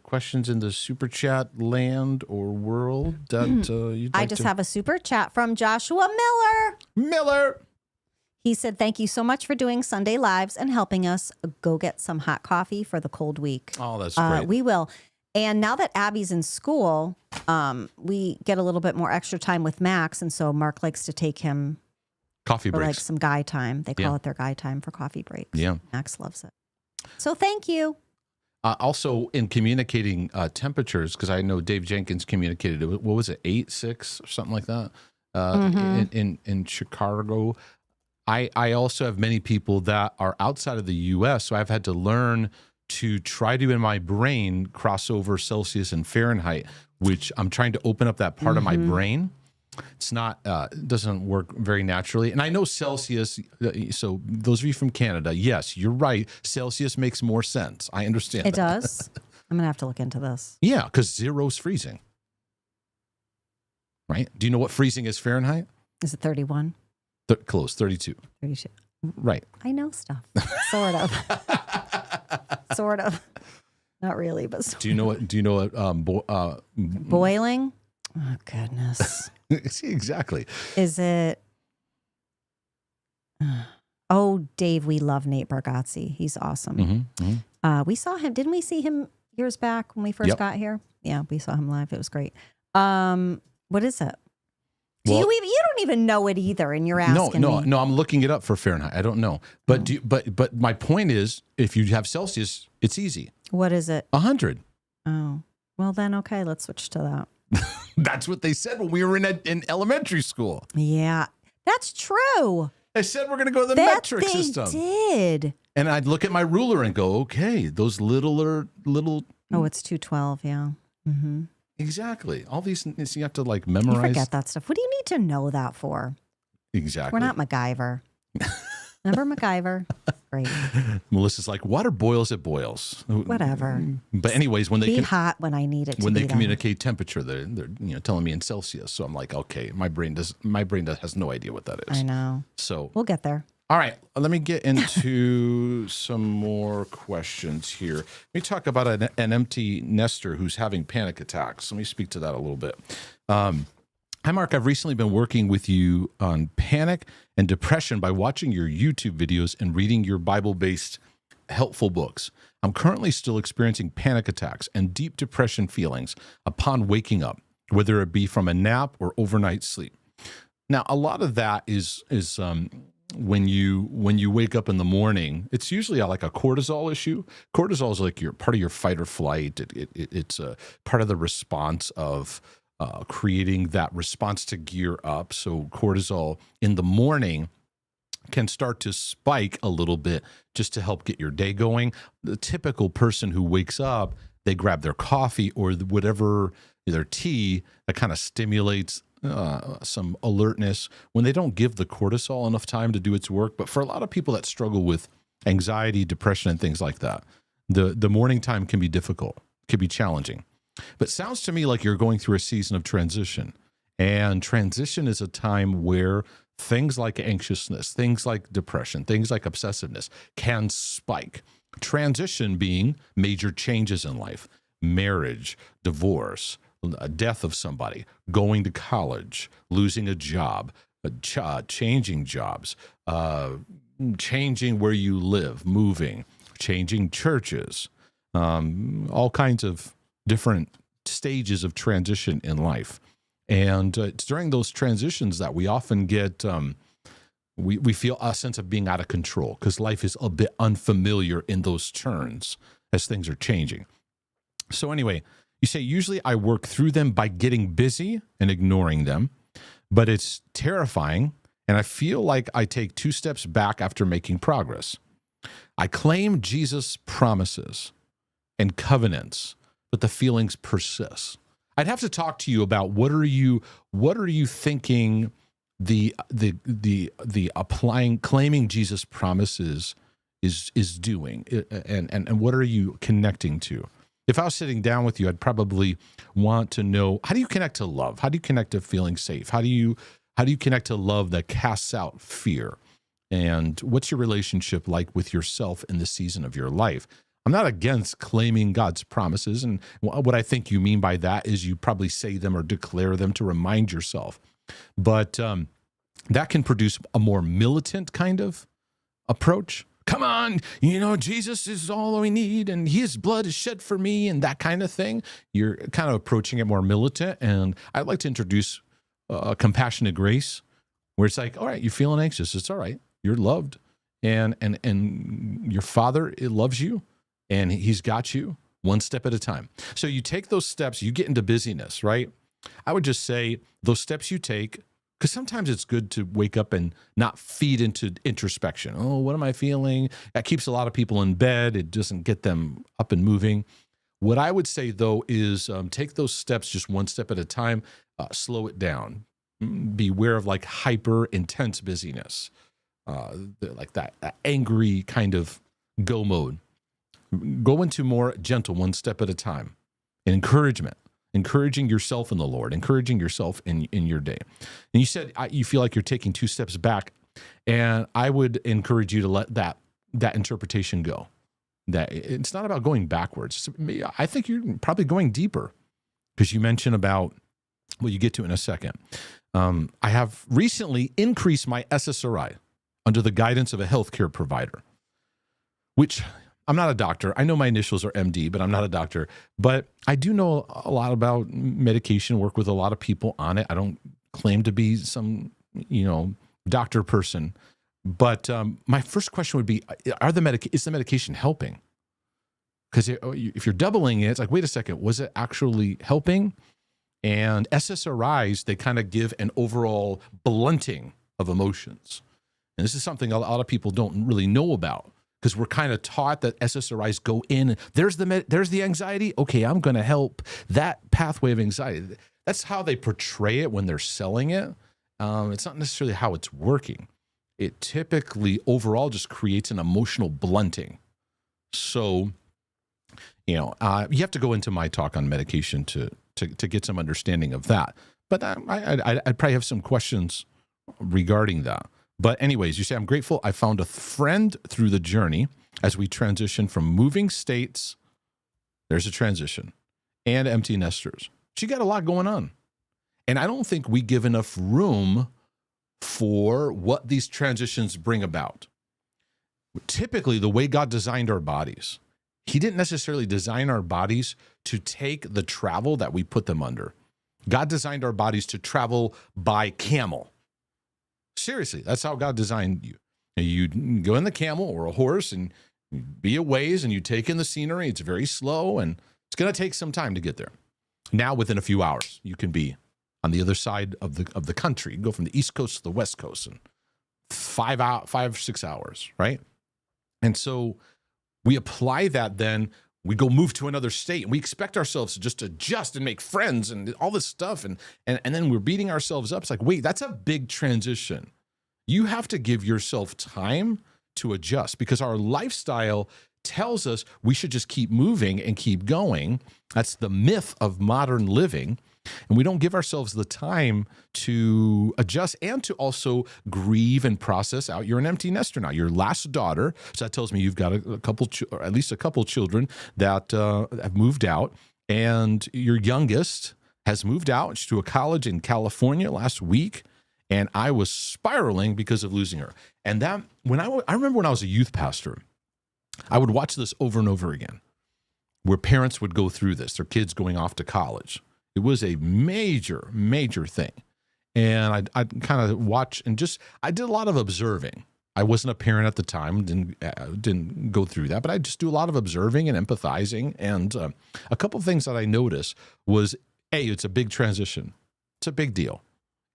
questions in the super chat land or world that you'd like I just have a super chat from Joshua Miller. He said, "Thank you so much for doing Sunday Lives and helping us go get some hot coffee for the cold week." Oh, that's great. We will. And now that Abby's in school, we get a little bit more extra time with Max. And so Mark likes to take him Coffee for breaks. like some guy time. They call it their guy time for coffee breaks. Yeah. Max loves it. So thank you. Also, in communicating temperatures, because I know Dave Jenkins communicated, what was it, 8, 6, or something like that in Chicago. I also have many people that are outside of the U.S., so I've had to learn to try to, in my brain, cross over Celsius and Fahrenheit, which I'm trying to open up that part of my brain. It's not, it doesn't work very naturally. And I know Celsius, so those of you from Canada, yes, you're right. Celsius makes more sense. I understand It that. does. I'm going to have to look into this. Yeah, because 0's freezing. Right? Do you know what freezing is Fahrenheit? Is it 31? Close, 32. 32. Right. I know stuff. Sort of. Sort of. Not really, but sort Do you know what boiling? Oh, goodness. See, exactly. Is it? Oh, Dave, we love Nate Bargatze. He's awesome. We saw him. Didn't we see him years back when we first got here? Yeah, we saw him live. It was great. What is it? You don't even know it either, and you're asking me. No. I'm looking it up for Fahrenheit. I don't know, but but my point is, if you have Celsius, it's easy. What is it? 100. Oh, well then, okay, let's switch to that. That's what they said when we were in elementary school. Yeah, that's true. They said we're going to go to the metric system. They did. And I'd look at my ruler and go, okay, those little. Oh, it's 212. Yeah. Mm-hmm. Exactly. All these you have to like memorize. You forget that stuff. What do you need to know that for? Exactly. We're not MacGyver. Remember MacGyver? Great. Melissa's like, water boils, it boils. Whatever. But anyways, when they hot when I need it to when be they communicate temperature, they're telling me in Celsius. So I'm like, okay, my brain has no idea what that is. I know. So we'll get there. All right, let me get into some more questions here. Let me talk about an empty nester who's having panic attacks. Let me speak to that a little bit. Hi, Mark. I've recently been working with you on panic and depression by watching your YouTube videos and reading your Bible-based helpful books. I'm currently still experiencing panic attacks and deep depression feelings upon waking up, whether it be from a nap or overnight sleep. Now, a lot of that is when you wake up in the morning, it's usually like a cortisol issue. Cortisol is like part of your fight or flight. It's a part of the response of creating that response to gear up. So cortisol in the morning can start to spike a little bit just to help get your day going. The typical person who wakes up, they grab their coffee or whatever, their tea that kind of stimulates some alertness when they don't give the cortisol enough time to do its work. But for a lot of people that struggle with anxiety, depression, and things like that, the morning time can be difficult, can be challenging. But it sounds to me like you're going through a season of transition. And transition is a time where things like anxiousness, things like depression, things like obsessiveness can spike. Transition being major changes in life, marriage, divorce, a death of somebody, going to college, losing a job, changing jobs, changing where you live, moving, changing churches, all kinds of different stages of transition in life. And it's during those transitions that we often get, we feel a sense of being out of control because life is a bit unfamiliar in those turns as things are changing. So anyway, you say, usually I work through them by getting busy and ignoring them, but it's terrifying. And I feel like I take 2 steps back after making progress. I claim Jesus' promises and covenants, but the feelings persist. I'd have to talk to you about what are you thinking the claiming Jesus' promises is doing, and what are you connecting to? If I was sitting down with you, I'd probably want to know, how do you connect to love? How do you connect to feeling safe? How do you connect to love that casts out fear? And what's your relationship like with yourself in the season of your life? I'm not against claiming God's promises. And what I think you mean by that is you probably say them or declare them to remind yourself. But that can produce a more militant kind of approach. Come on, Jesus is all we need and his blood is shed for me and that kind of thing. You're kind of approaching it more militant. And I'd like to introduce compassionate grace, where it's like, all right, you're feeling anxious. It's all right. You're loved. And your Father loves you and he's got you one step at a time. So you take those steps, you get into busyness, right? I would just say those steps you take, because sometimes it's good to wake up and not feed into introspection. Oh, what am I feeling? That keeps a lot of people in bed. It doesn't get them up and moving. What I would say, though, is take those steps just one step at a time. Slow it down. Beware of like hyper intense busyness, like that angry kind of go mode. Go into more gentle, one step at a time. And encouraging yourself in the Lord, encouraging yourself in your day. And you said you feel like you're taking 2 steps back, and I would encourage you to let that interpretation go. That it's not about going backwards. I think you're probably going deeper, because you mentioned about, well, you get to in a second. I have recently increased my SSRI under the guidance of a healthcare provider, which I'm not a doctor. I know my initials are MD, but I'm not a doctor. But I do know a lot about medication, work with a lot of people on it. I don't claim to be some, doctor person. But my first question would be, is the medication helping? Because if you're doubling it, it's like, wait a second, was it actually helping? And SSRIs, they kind of give an overall blunting of emotions. And this is something a lot of people don't really know about, because we're kind of taught that SSRIs go in, there's the anxiety. Okay, I'm going to help that pathway of anxiety. That's how they portray it when they're selling it. It's not necessarily how it's working. It typically overall just creates an emotional blunting. So, you have to go into my talk on medication to get some understanding of that. But I'd probably have some questions regarding that. But anyways, you say, I'm grateful I found a friend through the journey as we transition from moving states, there's a transition, and empty nesters. She got a lot going on. And I don't think we give enough room for what these transitions bring about. Typically, the way God designed our bodies, he didn't necessarily design our bodies to take the travel that we put them under. God designed our bodies to travel by camel. Seriously, that's how God designed you. You go in the camel or a horse and you be a ways and you take in the scenery. It's very slow and it's going to take some time to get there. Now, within a few hours, you can be on the other side of the country. You go from the East Coast to the West Coast in 6 hours, right? And so we apply that, then we go move to another state and we expect ourselves to just adjust and make friends and all this stuff. And then we're beating ourselves up. It's like, wait, that's a big transition. You have to give yourself time to adjust, because our lifestyle tells us we should just keep moving and keep going. That's the myth of modern living. And we don't give ourselves the time to adjust and to also grieve and process out. You're an empty nester now. Your last daughter, so that tells me you've got a couple, or at least a couple children that have moved out. And your youngest has moved out to a college in California last week. And I was spiraling because of losing her. And that, I remember when I was a youth pastor, I would watch this over and over again, where parents would go through this, their kids going off to college. It was a major, major thing. And I'd kind of watch and I did a lot of observing. I wasn't a parent at the time, didn't go through that, but I just do a lot of observing and empathizing. And a couple of things that I noticed was, A, it's a big transition. It's a big deal.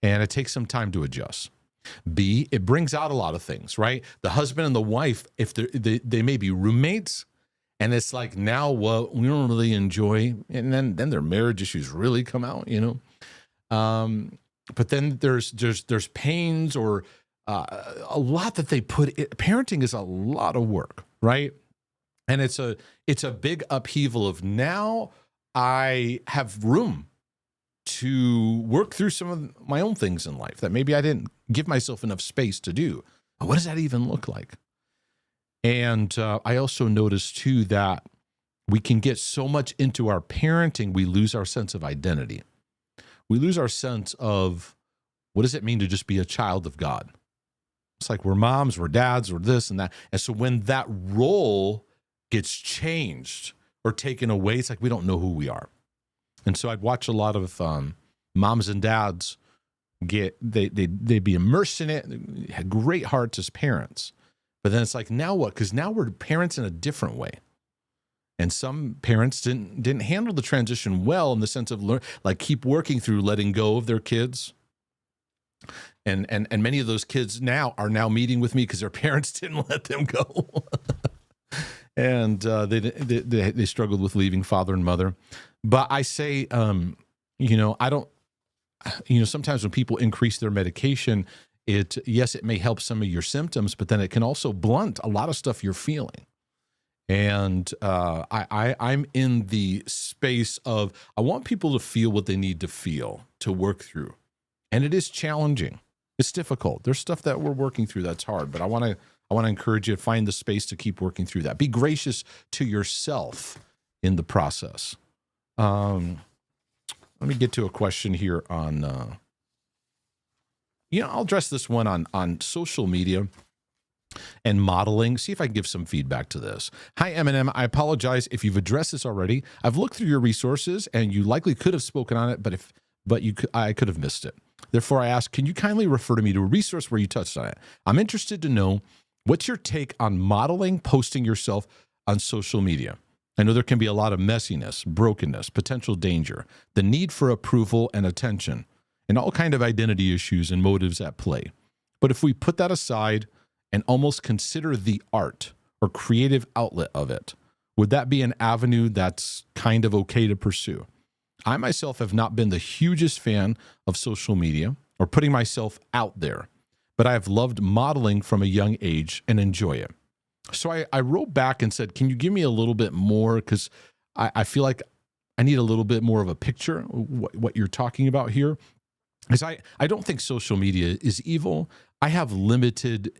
And it takes some time to adjust. B, it brings out a lot of things, right? The husband and the wife, if they may be roommates, and it's like, now what we don't really enjoy, and then their marriage issues really come out, But then there's pains or a lot that they put in. Parenting is a lot of work, right? And it's a big upheaval of, now I have room to work through some of my own things in life that maybe I didn't give myself enough space to do. What does that even look like? And I also noticed too that we can get so much into our parenting, we lose our sense of identity. We lose our sense of what does it mean to just be a child of God? It's like we're moms, we're dads, we're this and that. And so when that role gets changed or taken away, it's like we don't know who we are. And so I'd watch a lot of moms and dads they'd be immersed in it, had great hearts as parents. But then it's like, now what? Because now we're parents in a different way. And some parents didn't handle the transition well in the sense of keep working through letting go of their kids. And many of those kids are now meeting with me because their parents didn't let them go. And they struggled with leaving father and mother. But I say, I don't, sometimes when people increase their medication, it may help some of your symptoms, but then it can also blunt a lot of stuff you're feeling. And I'm in the space of, I want people to feel what they need to feel to work through. And it is challenging. It's difficult. There's stuff that we're working through that's hard, but I want to encourage you to find the space to keep working through that. Be gracious to yourself in the process. Let me get to a question here on, I'll address this one on social media and modeling. See if I can give some feedback to this. Hi, Eminem. I apologize if you've addressed this already. I've looked through your resources and you likely could have spoken on it, I could have missed it. Therefore, I ask, can you kindly refer to me to a resource where you touched on it? I'm interested to know what's your take on modeling, posting yourself on social media. I know there can be a lot of messiness, brokenness, potential danger, the need for approval and attention, and all kind of identity issues and motives at play. But if we put that aside and almost consider the art or creative outlet of it, would that be an avenue that's kind of okay to pursue? I myself have not been the hugest fan of social media or putting myself out there, but I have loved modeling from a young age and enjoy it. So I wrote back and said, can you give me a little bit more? Because I feel like I need a little bit more of a picture of what you're talking about here. Because I don't think social media is evil. I have limited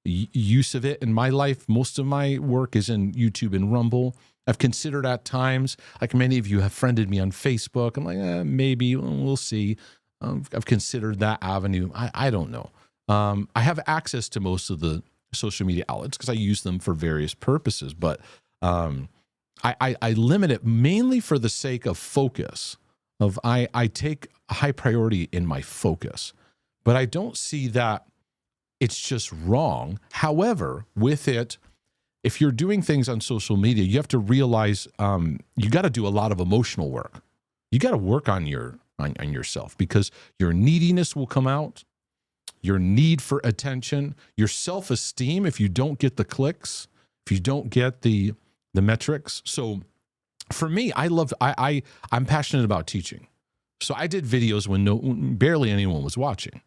use of it in my life. Most of my work is in YouTube and Rumble. I've considered at times, like many of you have friended me on Facebook. I'm like, maybe, we'll see. I've considered that avenue. I don't know. I have access to most of the social media outlets because I use them for various purposes, but I limit it mainly for the sake of focus. I take a high priority in my focus, but I don't see that it's just wrong. However, with it, if you're doing things on social media, you have to realize you got to do a lot of emotional work. You got to work on yourself because your neediness will come out, your need for attention, your self-esteem if you don't get the clicks, if you don't get the metrics. So for me, I'm passionate about teaching. So I did videos when barely anyone was watching.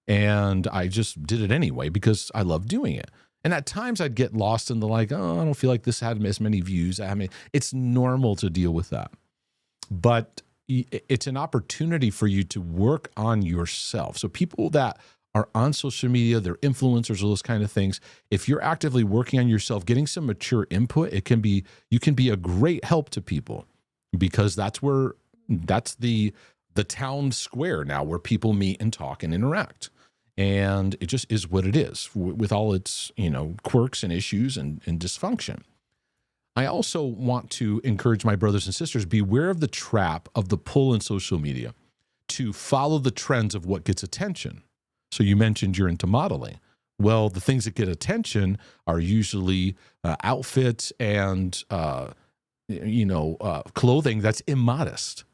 And I just did it anyway because I love doing it. And at times I'd get lost in the I don't feel like this had as many views. It's normal to deal with that. But it's an opportunity for you to work on yourself. So people that are on social media, they're influencers or those kind of things. If you're actively working on yourself, getting some mature input, you can be a great help to people because that's the town square now where people meet and talk and interact. And it just is what it is with all its, quirks and issues and dysfunction. I also want to encourage my brothers and sisters, beware of the trap of the pull in social media to follow the trends of what gets attention. So you mentioned you're into modeling. Well, the things that get attention are usually outfits and, clothing that's immodest.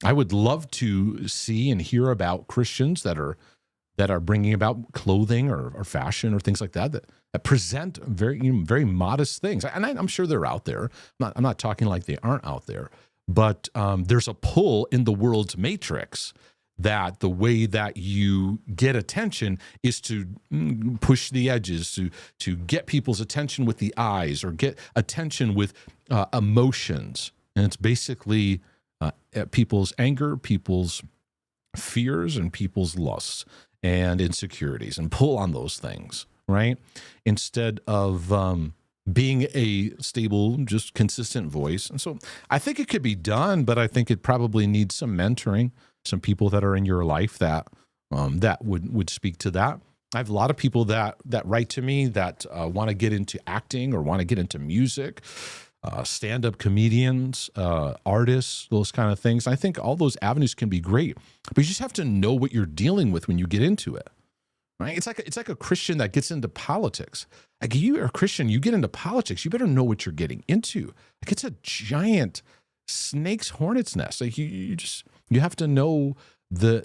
I would love to see and hear about Christians that are bringing about clothing or fashion or things like that present very modest things. And I'm sure they're out there. I'm not talking like they aren't out there. But there's a pull in the world's matrix that the way that you get attention is to push the edges, to get people's attention with the eyes or get attention with emotions. And it's basically people's anger, people's fears, and people's lusts and insecurities and pull on those things, right? Instead of being a stable, just consistent voice. And so I think it could be done, but I think it probably needs some mentoring, some people that are in your life that that would speak to that. I have a lot of people that write to me that want to get into acting or want to get into music, stand-up comedians, artists, those kind of things. I think all those avenues can be great, but you just have to know what you're dealing with when you get into it. Right? It's like a Christian that gets into politics. Like, you are a Christian, you get into politics, you better know what you're getting into. Like, it's a giant snake's hornet's nest. Like, you have to know the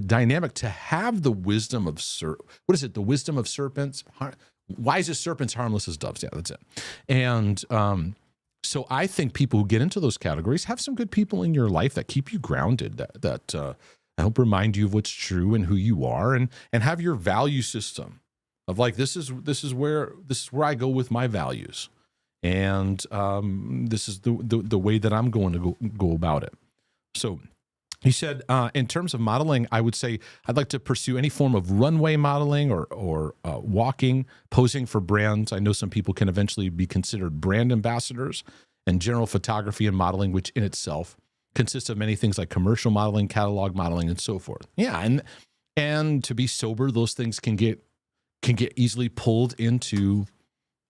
dynamic to have the wisdom of the wisdom of serpents, wise as serpents, harmless as doves. Yeah, that's it. And so I think people who get into those categories have some good people in your life that keep you grounded, that help remind you of what's true and who you are, and have your value system of like, this is where I go with my values, and this is the way that I'm going to go about it. So he said, in terms of modeling, I would say I'd like to pursue any form of runway modeling or walking, posing for brands. I know some people can eventually be considered brand ambassadors, and general photography and modeling, which in itself consists of many things like commercial modeling, catalog modeling, and so forth. Yeah, and to be sober, those things can get easily pulled into,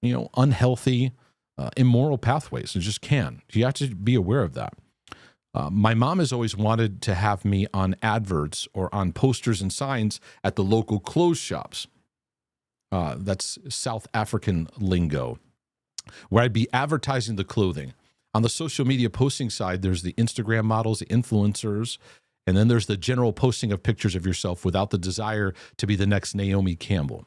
unhealthy, immoral pathways. It just can. You have to be aware of that. My mom has always wanted to have me on adverts or on posters and signs at the local clothes shops. That's South African lingo, where I'd be advertising the clothing. On the social media posting side, there's the Instagram models, the influencers, and then there's the general posting of pictures of yourself without the desire to be the next Naomi Campbell.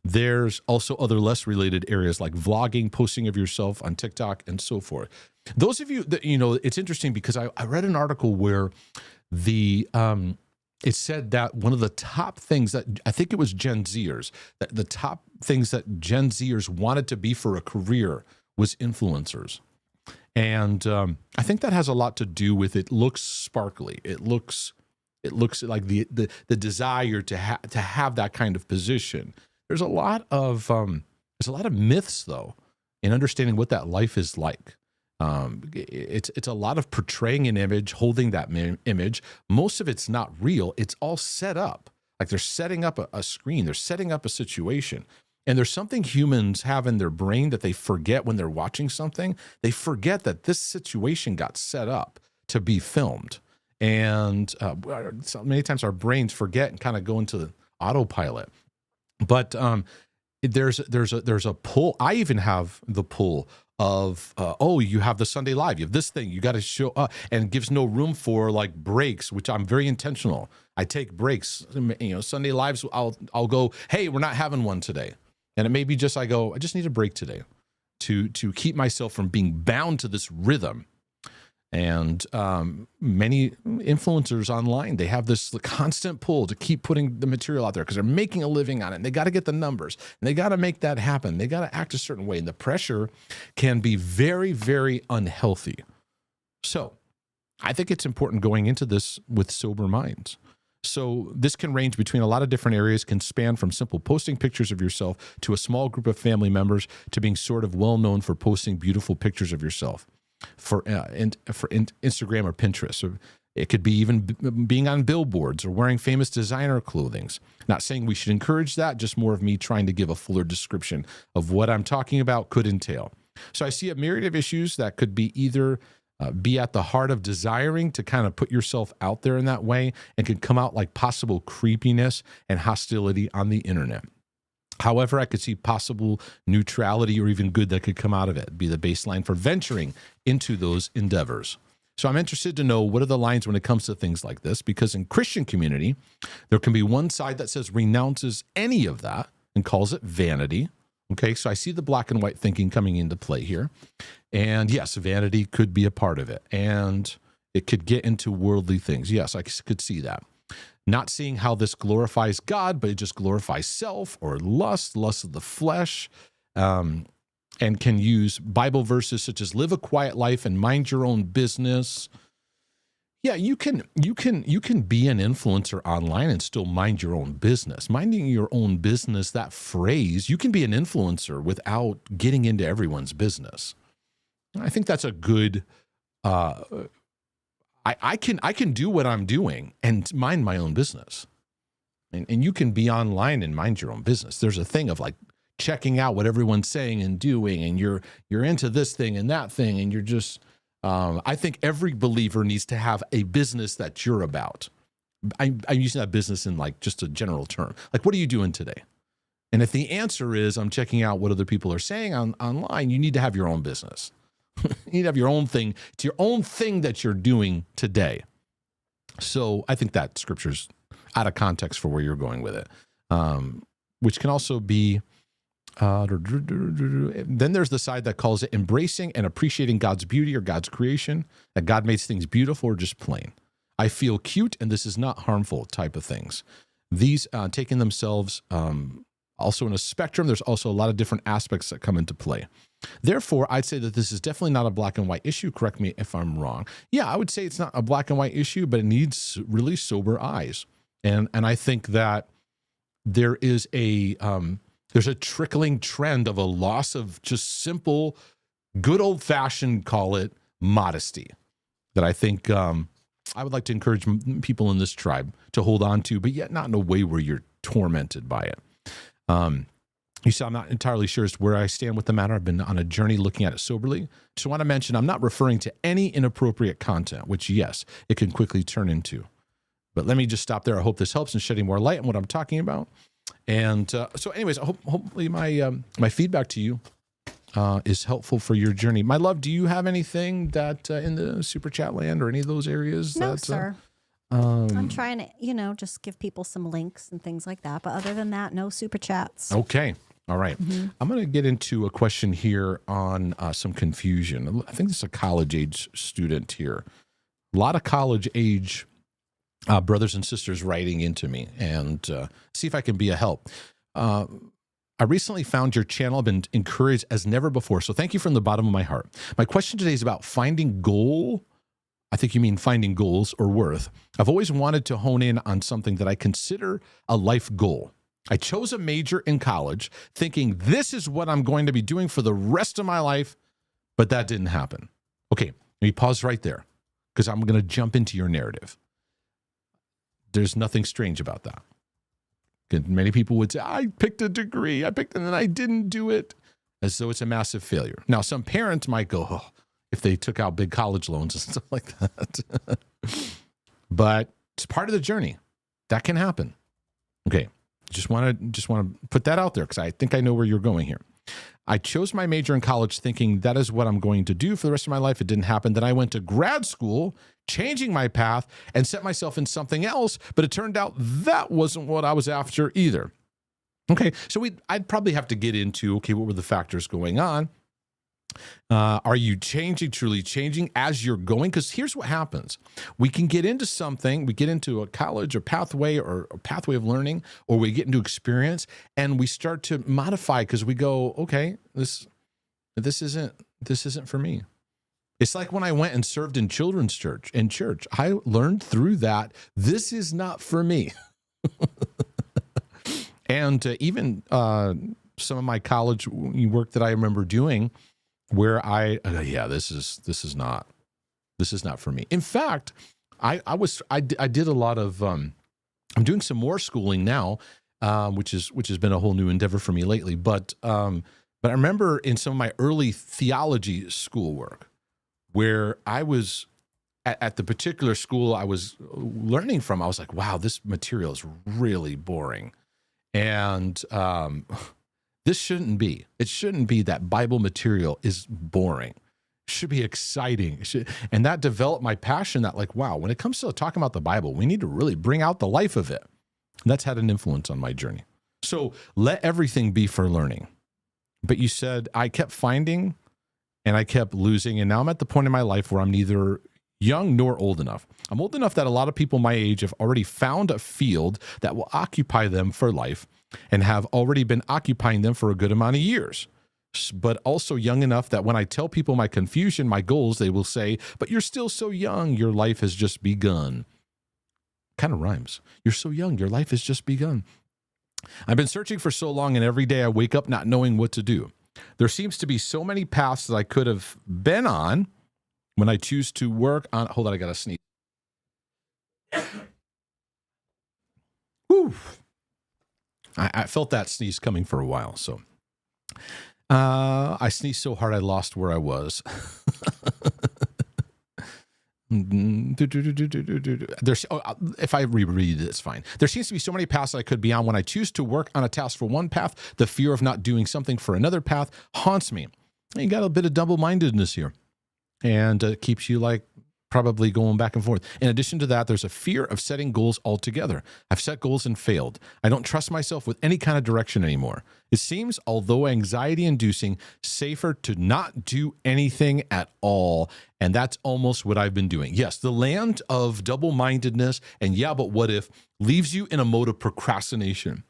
There's also other less related areas like vlogging, posting of yourself on TikTok, and so forth. Those of you that, it's interesting because I read an article where it said that one of the top things that, I think it was Gen Zers, that the top things that Gen Zers wanted to be for a career was influencers. And I think that has a lot to do with, it looks sparkly. It looks like the desire to have that kind of position. There's a lot of myths though in understanding what that life is like. It's a lot of portraying an image, holding that image. Most of it's not real. It's all set up. Like, they're setting up a screen. They're setting up a situation. And there's something humans have in their brain that they forget when they're watching something. They forget that this situation got set up to be filmed. And so many times our brains forget and kind of go into the autopilot. But there's a pull. I even have the pull of, you have the Sunday Live, you have this thing, you got to show up, and it gives no room for like breaks, which I'm very intentional. I take breaks, Sunday Lives, I'll go, hey, we're not having one today. And it may be just, I just need a break today to keep myself from being bound to this rhythm. And many influencers online, they have this constant pull to keep putting the material out there because they're making a living on it. And they got to get the numbers, and they got to make that happen. They got to act a certain way. And the pressure can be very, very unhealthy. So I think it's important going into this with sober minds. So this can range between a lot of different areas, can span from simple posting pictures of yourself to a small group of family members to being sort of well known for posting beautiful pictures of yourself for Instagram or Pinterest. So it could be even being on billboards or wearing famous designer clothing. Not saying we should encourage that, just more of me trying to give a fuller description of what I'm talking about could entail. So I see a myriad of issues that could be either be at the heart of desiring to kind of put yourself out there in that way, and could come out like possible creepiness and hostility on the internet. However, I could see possible neutrality or even good that could come out of it, be the baseline for venturing into those endeavors. So I'm interested to know, what are the lines when it comes to things like this? Because in Christian community, there can be one side that says renounces any of that and calls it vanity. Okay, so I see the black and white thinking coming into play here. And yes, vanity could be a part of it. And it could get into worldly things. Yes, I could see that. Not seeing how this glorifies God, but it just glorifies self or lust of the flesh, and can use Bible verses such as live a quiet life and mind your own business. Yeah, you can be an influencer online and still mind your own business. Minding your own business, that phrase, you can be an influencer without getting into everyone's business. I think that's a good I can do what I'm doing and mind my own business. And you can be online and mind your own business. There's a thing of like checking out what everyone's saying and doing, and you're into this thing and that thing, and you're just I think every believer needs to have a business that you're about. I'm using that business in like just a general term. Like, what are you doing today? And if the answer is I'm checking out what other people are saying online, you need to have your own business. You need to have your own thing. It's your own thing that you're doing today. So I think that scripture's out of context for where you're going with it, which can also be, then there's the side that calls it embracing and appreciating God's beauty or God's creation, that God makes things beautiful or just plain. I feel cute and this is not harmful type of things. These taking themselves also in a spectrum, there's also a lot of different aspects that come into play. Therefore, I'd say that this is definitely not a black and white issue. Correct me if I'm wrong. Yeah, I would say it's not a black and white issue, but it needs really sober eyes. And I think that there is there's a trickling trend of a loss of just simple, good old fashioned, call it modesty, that I think I would like to encourage people in this tribe to hold on to, but yet not in a way where you're tormented by it. You saw I'm not entirely sure as to where I stand with the matter. I've been on a journey looking at it soberly. Just want to mention I'm not referring to any inappropriate content, which, yes, it can quickly turn into. But let me just stop there. I hope this helps in shedding more light on what I'm talking about. And so anyways, hopefully my feedback to you is helpful for your journey. My love, do you have anything that in the super chat land or any of those areas? No, sir. I'm trying to, just give people some links and things like that. But other than that, no super chats. Okay. All right. Mm-hmm. I'm going to get into a question here on some confusion. I think this is a college age student here. A lot of college age brothers and sisters writing into me, and see if I can be a help. I recently found your channel. I've been encouraged as never before. So thank you from the bottom of my heart. My question today is about finding goal. I think you mean finding goals or worth. I've always wanted to hone in on something that I consider a life goal. I chose a major in college thinking this is what I'm going to be doing for the rest of my life, but that didn't happen. Okay, let me pause right there because I'm going to jump into your narrative. There's nothing strange about that. Many people would say, I picked a degree, and then I didn't do it, as though it's a massive failure. Now, some parents might go, oh, if they took out big college loans and stuff like that. But it's part of the journey. That can happen. Okay, just want to put that out there because I think I know where you're going here. I chose my major in college thinking that is what I'm going to do for the rest of my life. It didn't happen. Then I went to grad school, changing my path and set myself in something else, but it turned out that wasn't what I was after either. Okay, so I'd probably have to get into, okay, what were the factors going on? Are you truly changing as you're going? Because here's what happens. We can get into something, we get into a college or pathway or a pathway of learning, or we get into experience and we start to modify because we go, okay, this isn't for me. It's like when I went and served in children's church. I learned through that, this is not for me. And even some of my college work that I remember doing, where this is not for me. In fact, I did a lot of I'm doing some more schooling now, which has been a whole new endeavor for me lately. But I remember in some of my early theology schoolwork, where I was at the particular school I was learning from, I was like, wow, this material is really boring, and this shouldn't be. It shouldn't be that Bible material is boring. It should be exciting. And that developed my passion that like, wow, when it comes to talking about the Bible, we need to really bring out the life of it. And that's had an influence on my journey. So let everything be for learning. But you said I kept finding and I kept losing. And now I'm at the point in my life where I'm neither young nor old enough. I'm old enough that a lot of people my age have already found a field that will occupy them for life and have already been occupying them for a good amount of years. but also young enough that when I tell people my confusion, my goals, they will say, but you're still so young. Your life has just begun. Kind of rhymes. You're so young. Your life has just begun. I've been searching for so long, and every day I wake up not knowing what to do. There seems to be so many paths that I could have been on when I choose to work on. Hold on, I got to sneeze. Whew. I felt that sneeze coming for a while. So I sneezed so hard I lost where I was. There's, if I reread it, it's fine. There seems to be so many paths I could be on. When I choose to work on a task for one path, the fear of not doing something for another path haunts me. You got a bit of double-mindedness here, and keeps you like probably going back and forth. In addition to that, there's a fear of setting goals altogether. I've set goals and failed. I don't trust myself with any kind of direction anymore. It seems, although anxiety-inducing, safer to not do anything at all. And that's almost what I've been doing. Yes, the land of double-mindedness and yeah, but what if leaves you in a mode of procrastination.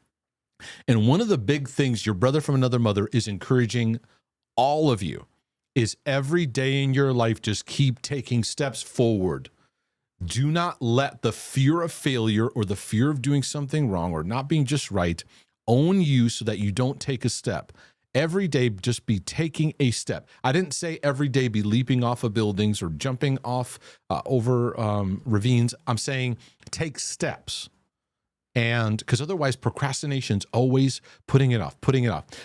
And one of the big things your brother from another mother is encouraging all of you is every day in your life, just keep taking steps forward. Do not let the fear of failure or the fear of doing something wrong or not being just right own you so that you don't take a step. Every day, just be taking a step. I didn't say every day be leaping off of buildings or jumping off over ravines. I'm saying take steps. And because otherwise procrastination's always putting it off.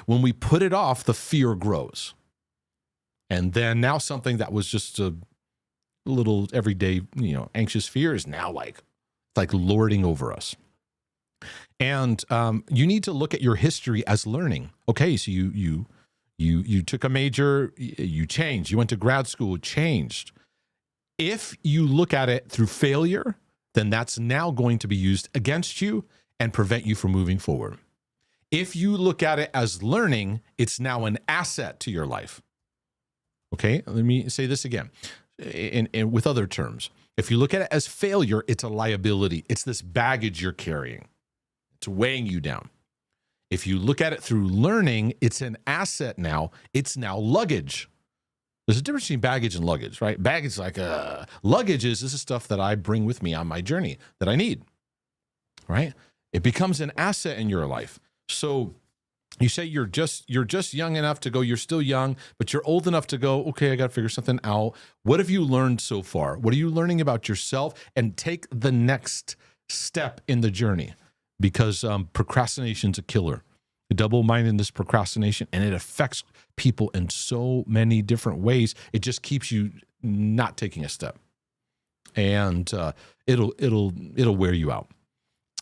When we put it off, the fear grows. And then now something that was just a little everyday, anxious fear is now like lording over us. And you need to look at your history as learning. Okay, so you took a major, you changed, you went to grad school, changed. If you look at it through failure, then that's now going to be used against you and prevent you from moving forward. If you look at it as learning, it's now an asset to your life. Okay, let me say this again in with other terms. If you look at it as failure, it's a liability. It's this baggage you're carrying. It's weighing you down. If you look at it through learning, it's an asset now. It's now luggage. There's a difference between baggage and luggage, right? Baggage is like, luggage is this is stuff that I bring with me on my journey that I need, right? It becomes an asset in your life. So you say you're just young enough to go, you're still young, but you're old enough to go, okay, I got to figure something out. What have you learned so far? What are you learning about yourself? And take the next step in the journey, because procrastination's a killer. Double-mindedness, procrastination, and it affects people in so many different ways. It just keeps you not taking a step, and it'll wear you out.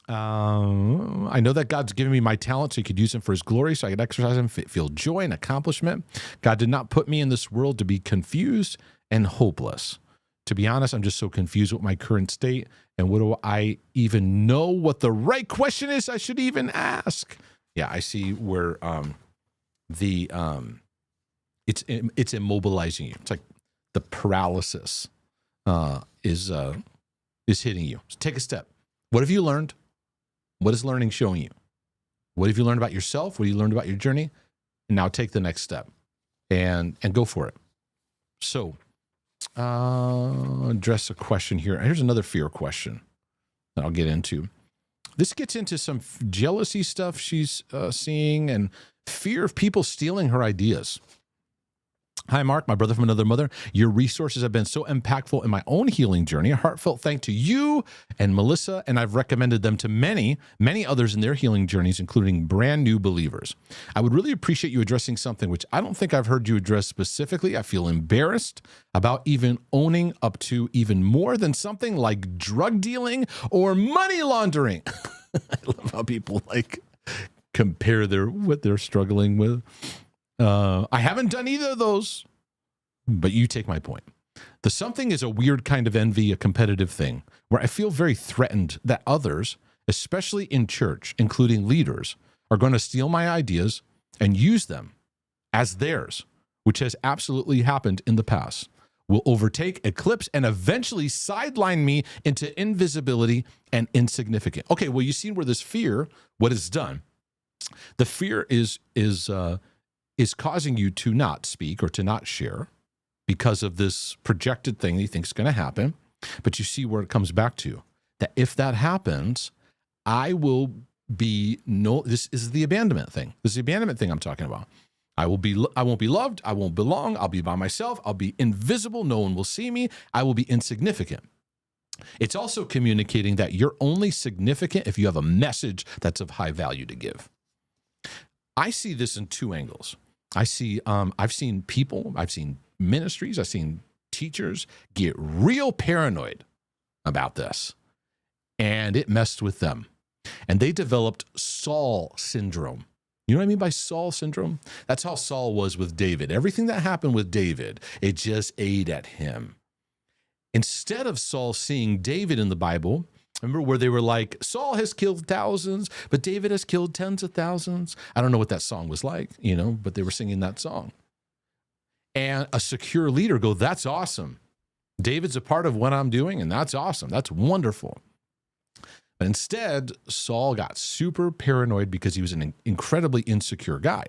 I know that God's given me my talent so he could use them for his glory, so I could exercise them, feel joy and accomplishment. God did not put me in this world to be confused and hopeless. To be honest, I'm just so confused with my current state, and what do I even know what the right question is I should even ask? Yeah, I see where it's immobilizing you. It's like the paralysis is hitting you. So take a step. What have you learned? What is learning showing you? What have you learned about yourself? What have you learned about your journey? And now take the next step and go for it. So address a question here. Here's another fear question that I'll get into. This gets into some jealousy stuff she's seeing and fear of people stealing her ideas. Hi, Mark, my brother from another mother. Your resources have been so impactful in my own healing journey. A heartfelt thank to you and Melissa, and I've recommended them to many, many others in their healing journeys, including brand new believers. I would really appreciate you addressing something which I don't think I've heard you address specifically. I feel embarrassed about even owning up to even more than something like drug dealing or money laundering. I love how people compare what they're struggling with. I haven't done either of those, but you take my point. The something is a weird kind of envy, a competitive thing, where I feel very threatened that others, especially in church, including leaders, are going to steal my ideas and use them as theirs, which has absolutely happened in the past, will overtake, eclipse, and eventually sideline me into invisibility and insignificant. Okay, well, you see where this fear, what it's done. The fear is is causing you to not speak or to not share because of this projected thing that you think is going to happen. But you see where it comes back to, that if that happens, I will be this is the abandonment thing. This is the abandonment thing I'm talking about. I won't be loved. I won't belong. I'll be by myself. I'll be invisible. No one will see me. I will be insignificant. It's also communicating that you're only significant if you have a message that's of high value to give. I see this in two angles. I've seen people, I've seen ministries, I've seen teachers get real paranoid about this, and it messed with them. And they developed Saul syndrome. You know what I mean by Saul syndrome? That's how Saul was with David. Everything that happened with David, it just ate at him. Instead of Saul seeing David in the Bible, remember where they were like, Saul has killed thousands, but David has killed tens of thousands. I don't know what that song was like, but they were singing that song. And a secure leader go, that's awesome. David's a part of what I'm doing, and that's awesome. That's wonderful. But instead, Saul got super paranoid because he was an incredibly insecure guy.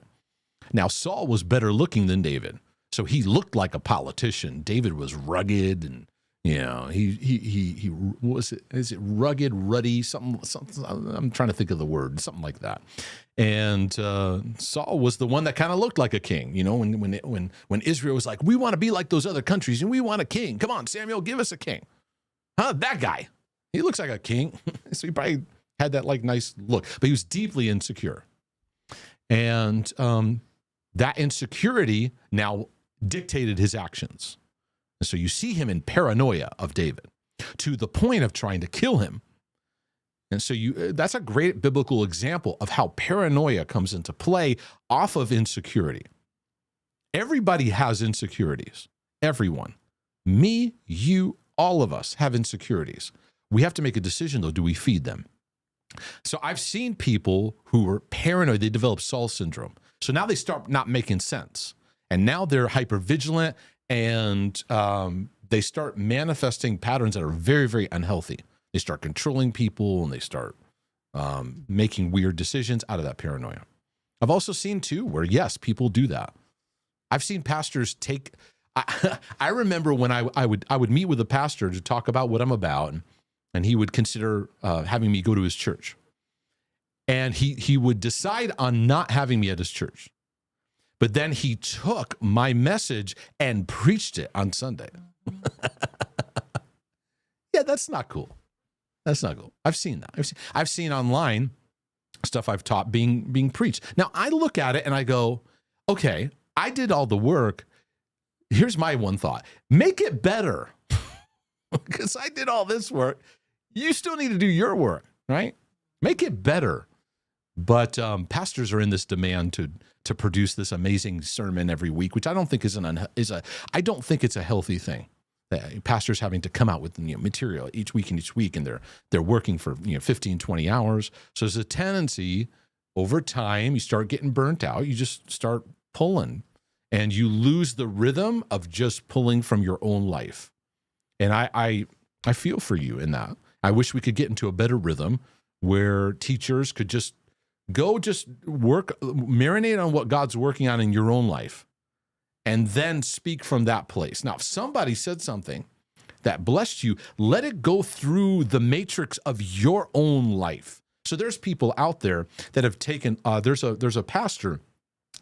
Now, Saul was better looking than David, so he looked like a politician. David was rugged and, he was it? Is it rugged, ruddy, something? I'm trying to think of the word, something like that. And Saul was the one that kind of looked like a king. When Israel was like, we want to be like those other countries and we want a king. Come on, Samuel, give us a king. That guy. He looks like a king. So he probably had that nice look, but he was deeply insecure. And that insecurity now dictated his actions. And so you see him in paranoia of David to the point of trying to kill him. And so that's a great biblical example of how paranoia comes into play off of insecurity. Everybody has insecurities. Everyone. Me, you, all of us have insecurities. We have to make a decision, though. Do we feed them? So I've seen people who are paranoid. They develop Saul syndrome. So now they start not making sense. And now they're hypervigilant, and they start manifesting patterns that are very, very unhealthy. They start controlling people, and they start making weird decisions out of that paranoia. I've also seen, too, where, yes, people do that. I've seen pastors I remember when I would meet with a pastor to talk about what I'm about, and he would consider having me go to his church. And he would decide on not having me at his church. But then he took my message and preached it on Sunday. Yeah, that's not cool. That's not cool. I've seen that. I've seen online stuff I've taught being preached. Now, I look at it and I go, okay, I did all the work. Here's my one thought. Make it better. Because I did all this work. You still need to do your work, right? Make it better. But pastors are in this demand to produce this amazing sermon every week, which I don't think I don't think it's a healthy thing. Pastors having to come out with material each week, and they're working for 15, 20 hours. So there's a tendency over time, you start getting burnt out. You just start pulling, and you lose the rhythm of just pulling from your own life. And I feel for you in that. I wish we could get into a better rhythm where teachers could just work, marinate on what God's working on in your own life, and then speak from that place. Now, if somebody said something that blessed you, let it go through the matrix of your own life. So there's people out there that have taken, there's a pastor,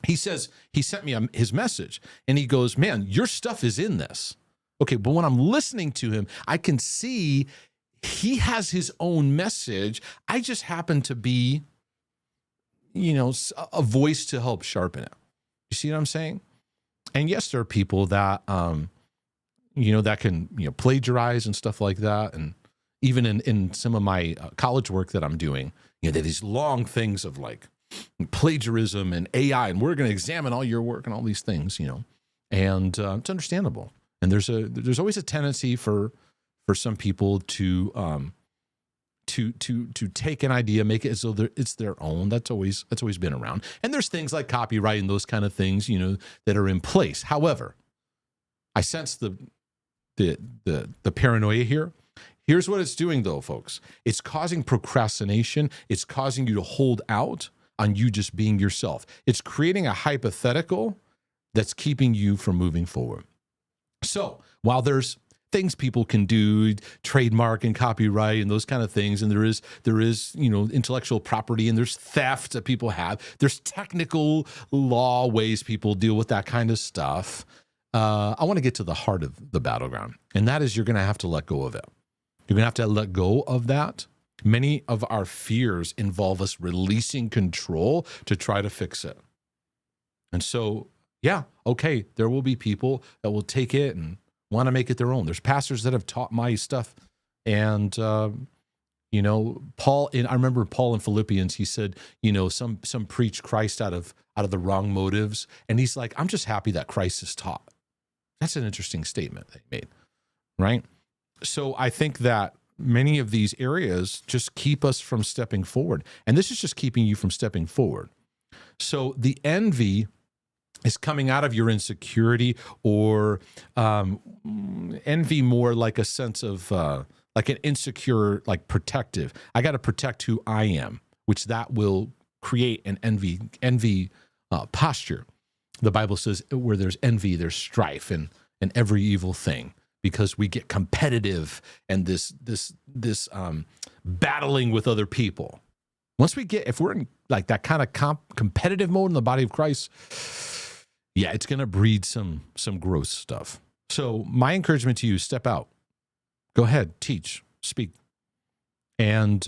he says, he sent me his message, and he goes, man, your stuff is in this. Okay, but when I'm listening to him, I can see he has his own message. I just happen to be, a voice to help sharpen it. You see what I'm saying? And yes, there are people that, that can, plagiarize and stuff like that. And even in some of my college work that I'm doing, there are these long things of plagiarism and AI, and we're going to examine all your work and all these things, and it's understandable. And there's always a tendency for some people to take an idea, make it as though it's their own. That's always been around. And there's things like copyright and those kind of things, that are in place. However, I sense the paranoia here. Here's what it's doing, though, folks. It's causing procrastination. It's causing you to hold out. on you just being yourself. It's creating a hypothetical that's keeping you from moving forward. So while there's things people can do, trademark and copyright and those kind of things, and there is intellectual property, and there's theft that people have, there's technical law ways people deal with that kind of stuff. I want to get to the heart of the battleground, and that is you're going to have to let go of it. You're going to have to let go of that. Many of our fears involve us releasing control to try to fix it. And so, yeah, okay, there will be people that will take it and want to make it their own. There's pastors that have taught my stuff. And, Paul, I remember Paul in Philippians, he said, some preach Christ out of the wrong motives. And he's like, I'm just happy that Christ is taught. That's an interesting statement they made, right? So I think that many of these areas just keep us from stepping forward. And this is just keeping you from stepping forward. So the envy is coming out of your insecurity, or envy more like a sense of like an insecure, like protective. I got to protect who I am, which that will create an envy posture. The Bible says where there's envy, there's strife and every evil thing, because we get competitive and this battling with other people. If we're in like that kind of competitive mode in the body of Christ, yeah, it's going to breed some gross stuff. So my encouragement to you, step out. Go ahead, teach, speak. And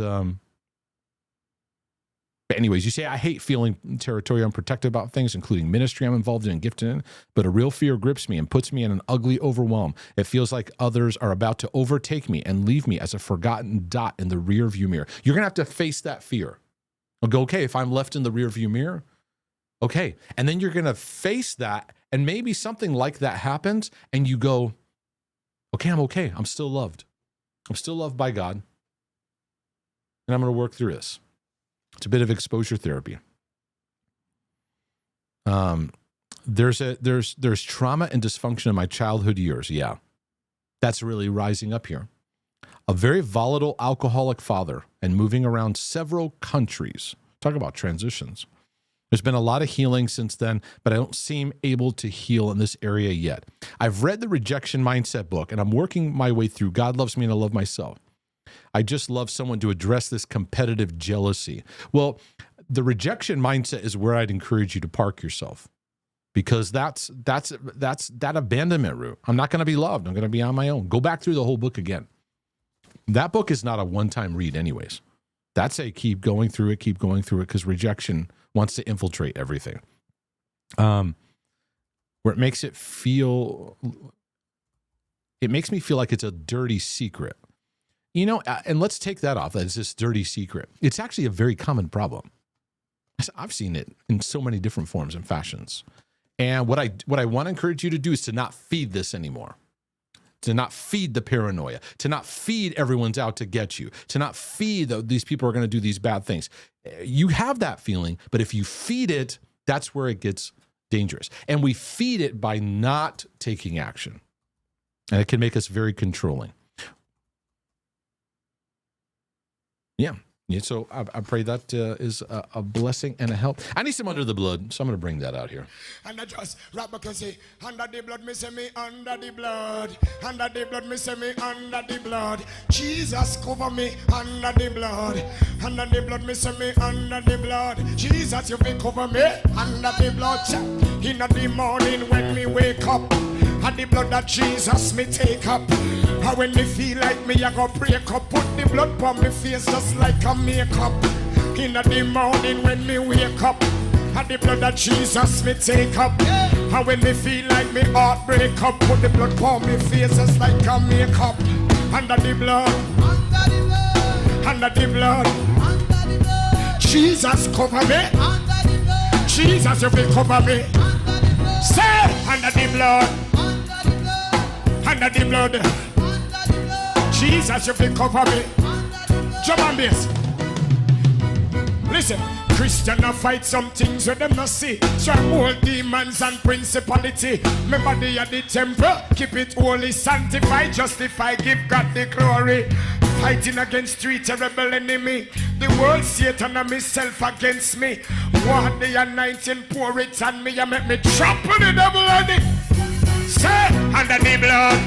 but anyways, you say, I hate feeling territorial and protected about things, including ministry I'm involved in and gifted in, but a real fear grips me and puts me in an ugly overwhelm. It feels like others are about to overtake me and leave me as a forgotten dot in the rear view mirror. You're going to have to face that fear. I'll go, okay, if I'm left in the rear view mirror, okay. And then you're going to face that, and maybe something like that happens, and you go, okay. I'm still loved. I'm still loved by God, and I'm going to work through this. It's a bit of exposure therapy. There's trauma and dysfunction in my childhood years. Yeah, that's really rising up here. A very volatile alcoholic father and moving around several countries. Talk about transitions. There's been a lot of healing since then, but I don't seem able to heal in this area yet. I've read the Rejection Mindset book, and I'm working my way through God Loves Me and I Love Myself. I just love someone to address this competitive jealousy. Well, the rejection mindset is where I'd encourage you to park yourself, because that's that abandonment route. I'm not going to be loved. I'm going to be on my own. Go back through the whole book again. That book is not a one-time read anyways. That's a keep going through it, because rejection wants to infiltrate everything. Where it makes me feel like it's a dirty secret. And let's take that off. That's this dirty secret. It's actually a very common problem. I've seen it in so many different forms and fashions. And what I want to encourage you to do is to not feed this anymore. To not feed the paranoia. To not feed everyone's out to get you. To not feed these people are going to do these bad things. You have that feeling, but if you feed it, that's where it gets dangerous. And we feed it by not taking action. And it can make us very controlling. Yeah. So I pray that is a blessing and a help. I need some under the blood, so I'm going to bring that out here. And I just rap back and say, under the blood, me say me under the blood. Under the blood, me say me under the blood. Jesus cover me under the blood. Under the blood, me say me under the blood. Jesus, you will cover me under the blood. In the morning when me wake up, and the blood that Jesus me take up. And when me feel like me, I go break up. Put the blood on me face just like a makeup. In the morning when me wake up, and the blood that Jesus me take up. And when me feel like me heart break up, put the blood on me face just like a makeup. Under the blood, under the blood, Jesus cover me. Jesus, you will cover me. Say under the blood. Under the blood, Jesus, you will cover me. Jump on this. Listen, Christian I fight some things where them not see. Stronghold demons and principality. Remember they are the temple. Keep it holy, sanctified, justify, give God the glory. Fighting against three terrible enemy. The world, Satan, and myself against me. Want the anointing, pour it on me, and make me trample the devil on it. Say, under the blood,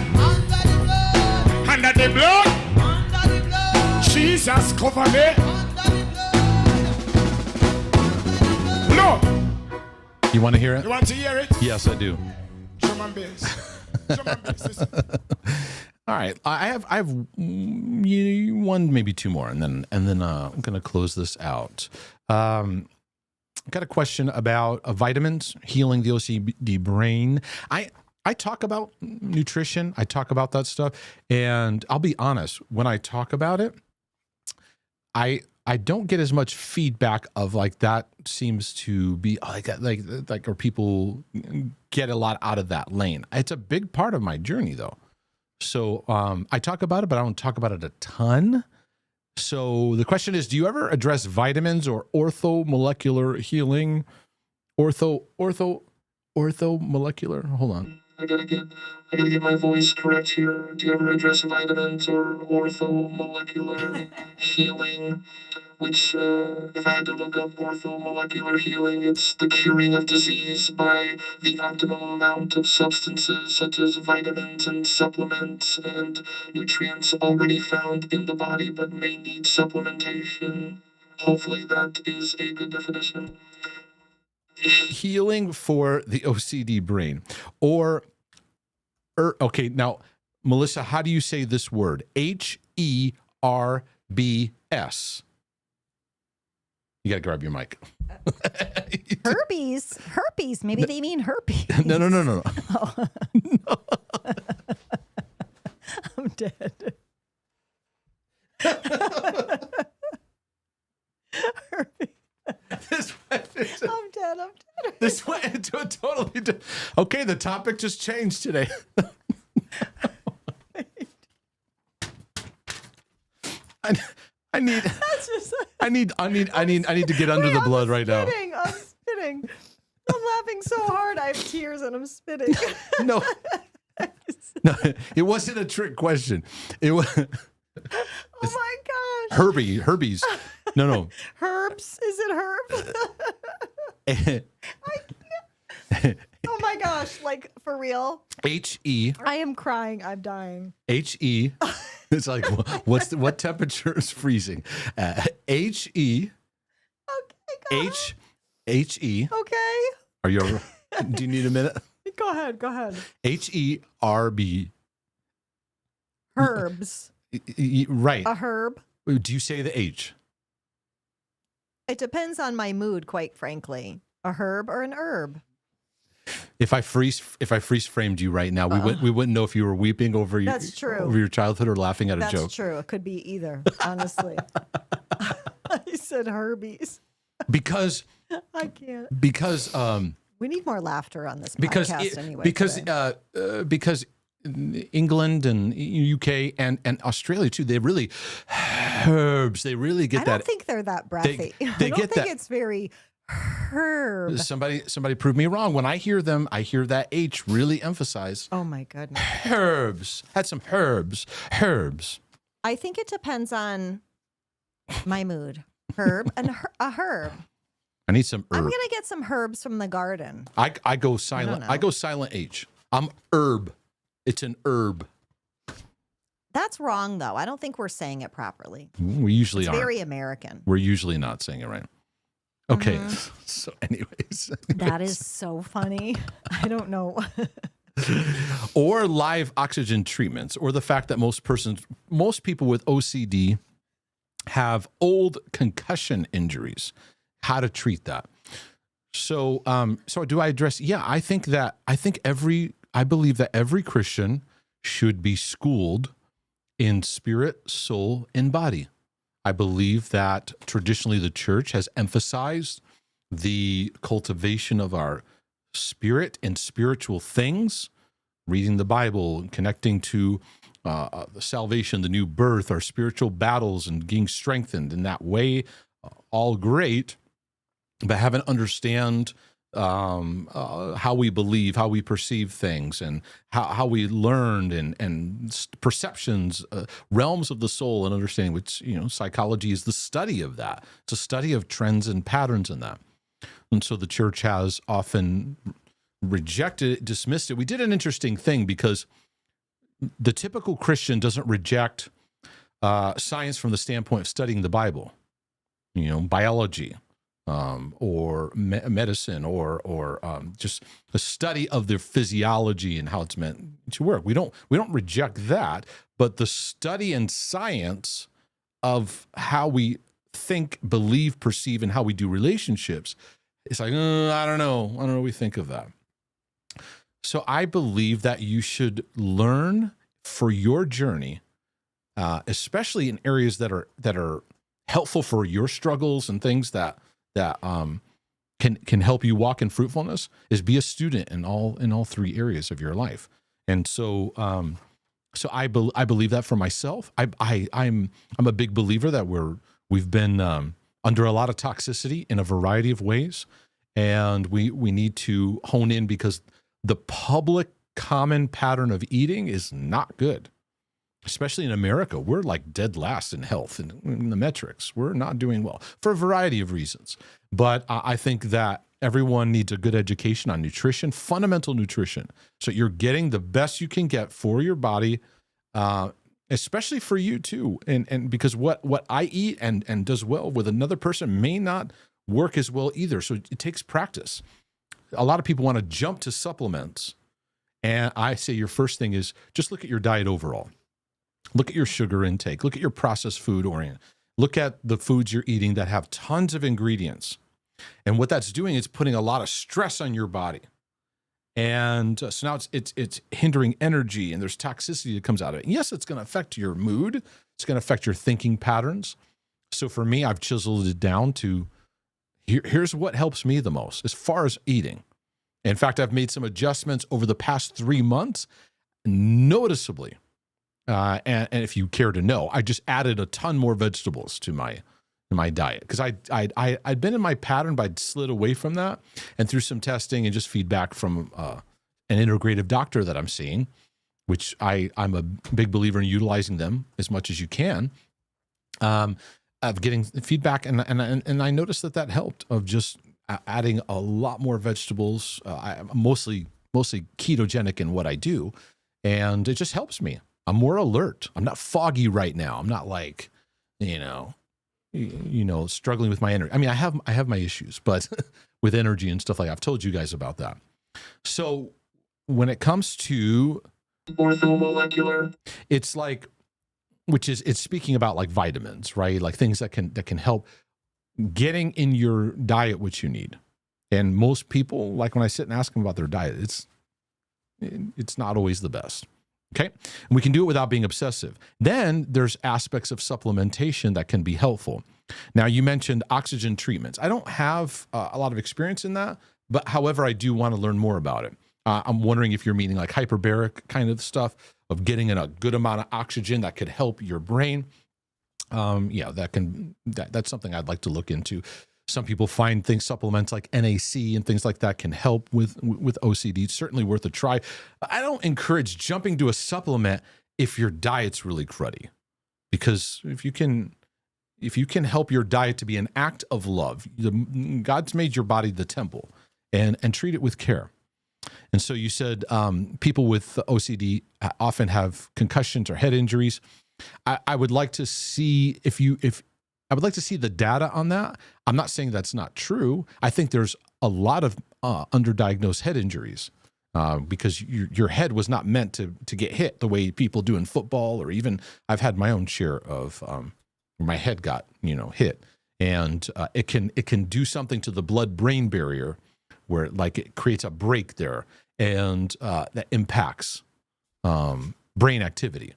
under the blood, under the blood. Jesus, cover me. No. You want to hear it? You want to hear it? Yes, I do. Drum and bass. Drum and bass. Listen. All right, I have one, maybe two more, and then I'm going to close this out. Got a question about vitamins healing the OCD brain. I talk about nutrition. I talk about that stuff, and I'll be honest. When I talk about it, I don't get as much feedback of like that seems to be like or people get a lot out of that lane. It's a big part of my journey though. So I talk about it, but I don't talk about it a ton. So the question is, do you ever address vitamins or orthomolecular healing? Orthomolecular? Hold on. I gotta get my voice correct here. Do you ever address vitamins or orthomolecular healing? Which, if I had to look up orthomolecular healing, it's the curing of disease by the optimum amount of substances such as vitamins and supplements and nutrients already found in the body but may need supplementation. Hopefully that is a good definition. Healing for the OCD brain. Okay, now, Melissa, how do you say this word? HERBS. You got to grab your mic. Herpes. Maybe they mean herpes. No. Oh. I'm dead. Herpes. I'm dead. This went into a totally different. Okay, the topic just changed today. I need to get under the blood right now. I'm spitting. I'm laughing so hard. I have tears and I'm spitting. No, it wasn't a trick question. It was. Oh my gosh. Herpes. No. Herbs? Is it herbs? Oh my gosh, like for real? HE. I am crying. I'm dying. HE. It's like what temperature is freezing? HE. Okay. HE. Okay. Are you over? Do you need a minute? Go ahead. HERB. Herbs. Right. A herb. Do you say the H? It depends on my mood, quite frankly. A herb or an herb. If I freeze framed you right now, we wouldn't know if you were weeping over your childhood or laughing at a joke. That's true. It could be either, honestly. I said herbies. Because I can't. Because we need more laughter on this podcast anyway. Because England and UK and Australia too, they really herbs. They really get that. I don't think they're that breathy. I don't think it's very herb. Somebody prove me wrong. When I hear them, I hear that H really emphasized. Oh my goodness. Herbs. Had some herbs. I think it depends on my mood. Herb and a herb. I need some herb. I'm gonna get some herbs from the garden. I go silent. I go silent H. I'm herb. It's an herb. That's wrong though. I don't think we're saying it properly. We usually are. Very American. We're usually not saying it right. Okay. So anyways. That is so funny. I don't know. Or live oxygen treatments, or the fact that most people with OCD have old concussion injuries. How to treat that. So do I address? Yeah, I believe that every Christian should be schooled in spirit, soul, and body. I believe that traditionally the church has emphasized the cultivation of our spirit and spiritual things, reading the Bible, connecting to the salvation, the new birth, our spiritual battles, and getting strengthened in that way. All great, but haven't understand how we believe, how we perceive things, and how we learned, and perceptions, realms of the soul and understanding, which, psychology is the study of that. It's a study of trends and patterns in that. And so the church has often rejected it, dismissed it. We did an interesting thing because the typical Christian doesn't reject science from the standpoint of studying the Bible, biology, or medicine, or just the study of their physiology and how it's meant to work. We don't reject that, but the study and science of how we think, believe, perceive, and how we do relationships, it's like, I don't know what we think of that. So I believe that you should learn for your journey, especially in areas that are helpful for your struggles and things that can help you walk in fruitfulness, is be a student in all three areas of your life. And so I believe that for myself. I'm a big believer that we've been under a lot of toxicity in a variety of ways, and we need to hone in, because the public common pattern of eating is not good. Especially in America, we're like dead last in health and in the metrics. We're not doing well for a variety of reasons. But I think that everyone needs a good education on nutrition, fundamental nutrition, so you're getting the best you can get for your body, especially for you too. And because what I eat and does well with another person may not work as well either. So it takes practice. A lot of people want to jump to supplements. And I say your first thing is just look at your diet overall. Look at your sugar intake. Look at your processed food orient. Look at the foods you're eating that have tons of ingredients. And what that's doing is putting a lot of stress on your body. And so now it's hindering energy, and there's toxicity that comes out of it. And yes, it's going to affect your mood. It's going to affect your thinking patterns. So for me, I've chiseled it down to here's what helps me the most as far as eating. In fact, I've made some adjustments over the past 3 months, noticeably. And if you care to know, I just added a ton more vegetables to my diet, because I'd been in my pattern, but I'd slid away from that. And through some testing and just feedback from an integrative doctor that I'm seeing, which I'm a big believer in utilizing them as much as you can, of getting feedback, and I noticed that helped, of just adding a lot more vegetables. I'm mostly ketogenic in what I do, and it just helps me. I'm more alert. I'm not foggy right now. I'm not like, struggling with my energy. I mean, I have my issues, but with energy and stuff like that. I've told you guys about that. So when it comes to orthomolecular, it's like, it's speaking about like vitamins, right? Like things that can help getting in your diet what you need. And most people, like when I sit and ask them about their diet, it's not always the best. Okay. And we can do it without being obsessive. Then there's aspects of supplementation that can be helpful. Now, you mentioned oxygen treatments. I don't have a lot of experience in that, but however, I do want to learn more about it. I'm wondering if you're meaning like hyperbaric kind of stuff, of getting in a good amount of oxygen that could help your brain. That's something I'd like to look into. Some people find supplements like NAC and things like that can help with OCD. It's certainly worth a try. I don't encourage jumping to a supplement if your diet's really cruddy, because if you can help your diet to be an act of love, God's made your body the temple, and treat it with care. And so you said people with OCD often have concussions or head injuries. I would like to see I would like to see the data on that. I'm not saying that's not true. I think there's a lot of underdiagnosed head injuries because your head was not meant to get hit the way people do in football, or even I've had my own share of where my head got hit, and it can do something to the blood-brain barrier where it creates a break there, and that impacts brain activity.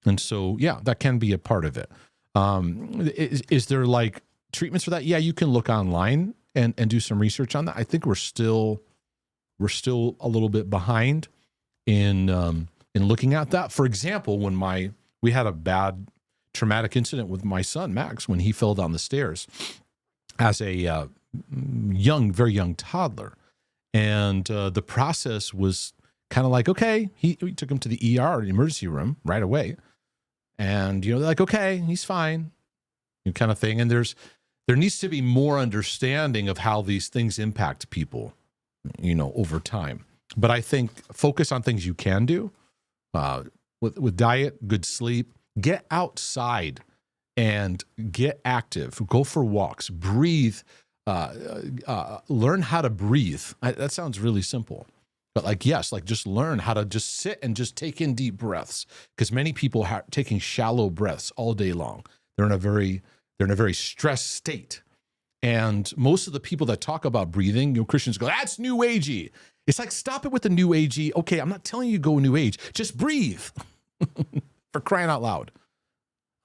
And so, yeah, that can be a part of it. Is there like treatments for that? Yeah, you can look online and do some research on that. I think we're still a little bit behind in looking at that. For example, when we had a bad traumatic incident with my son Max when he fell down the stairs as a very young toddler, And the process was kind of like, okay, he took him to the ER, the emergency room, right away. And, they're like, okay, he's fine, kind of thing. And there needs to be more understanding of how these things impact people, over time. But I think focus on things you can do with diet, good sleep, get outside and get active, go for walks, breathe, learn how to breathe. That sounds really simple. But just learn how to just sit and just take in deep breaths, because many people are taking shallow breaths all day long. They're in a very stressed state. And most of the people that talk about breathing, Christians go, that's new agey. It's like, stop it with the new agey. Okay, I'm not telling you go new age. Just breathe for crying out loud.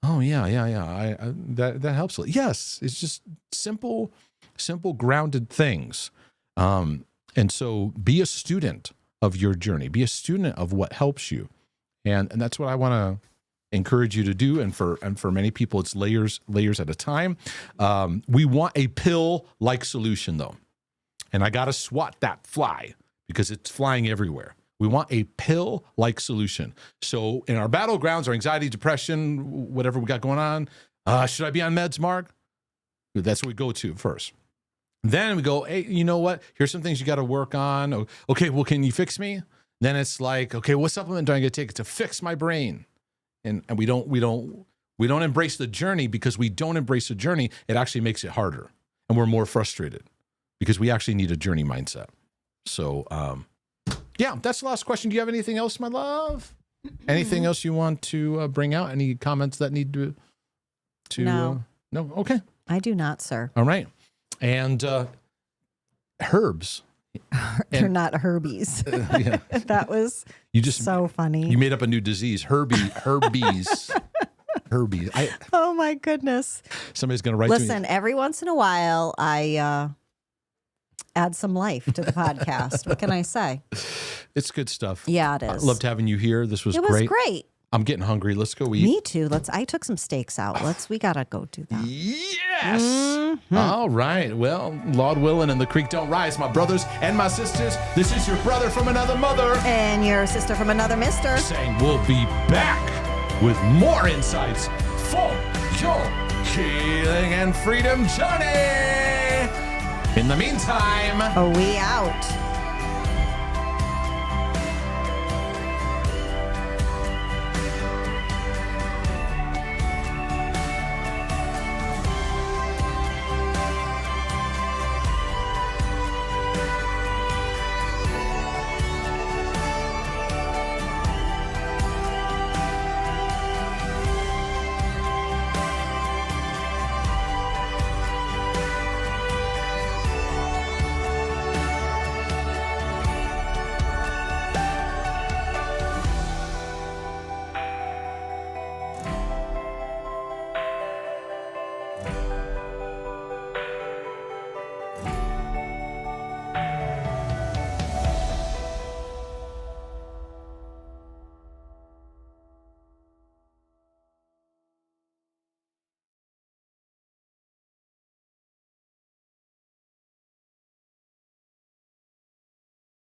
Oh, yeah. That helps. Yes, it's just simple, grounded things. And so be a student of your journey. Be a student of what helps you. And that's what I want to encourage you to do. And for many people, it's layers at a time. We want a pill-like solution, though. And I got to swat that fly because it's flying everywhere. We want a pill-like solution. So in our battlegrounds, our anxiety, depression, whatever we got going on, should I be on meds, Mark? That's what we go to first. Then we go, hey, you know what? Here's some things you got to work on. Okay, well, can you fix me? Then it's like, okay, what supplement do I get to take to fix my brain? And we don't embrace the journey, because we don't embrace the journey. It actually makes it harder, and we're more frustrated because we actually need a journey mindset. So, yeah, that's the last question. Do you have anything else, my love? Anything else you want to bring out? Any comments that need to No. No? Okay. I do not, sir. All right. And herbs. They're not herbies. Yeah. That was so funny. You made up a new disease, herbies. Herbies. Oh my goodness. Somebody's going to write to me. Listen, every once in a while, I add some life to the podcast. What can I say? It's good stuff. Yeah, it is. I loved having you here. This was great. It was great. I'm getting hungry. Let's go eat. Me too. I took some steaks out. We gotta go do that. Yes. Mm-hmm. All right. Well, Lord willing and the creek don't rise, my brothers and my sisters. This is your brother from another mother. And your sister from another mister. Saying we'll be back with more insights for your healing and freedom journey. In the meantime, We out.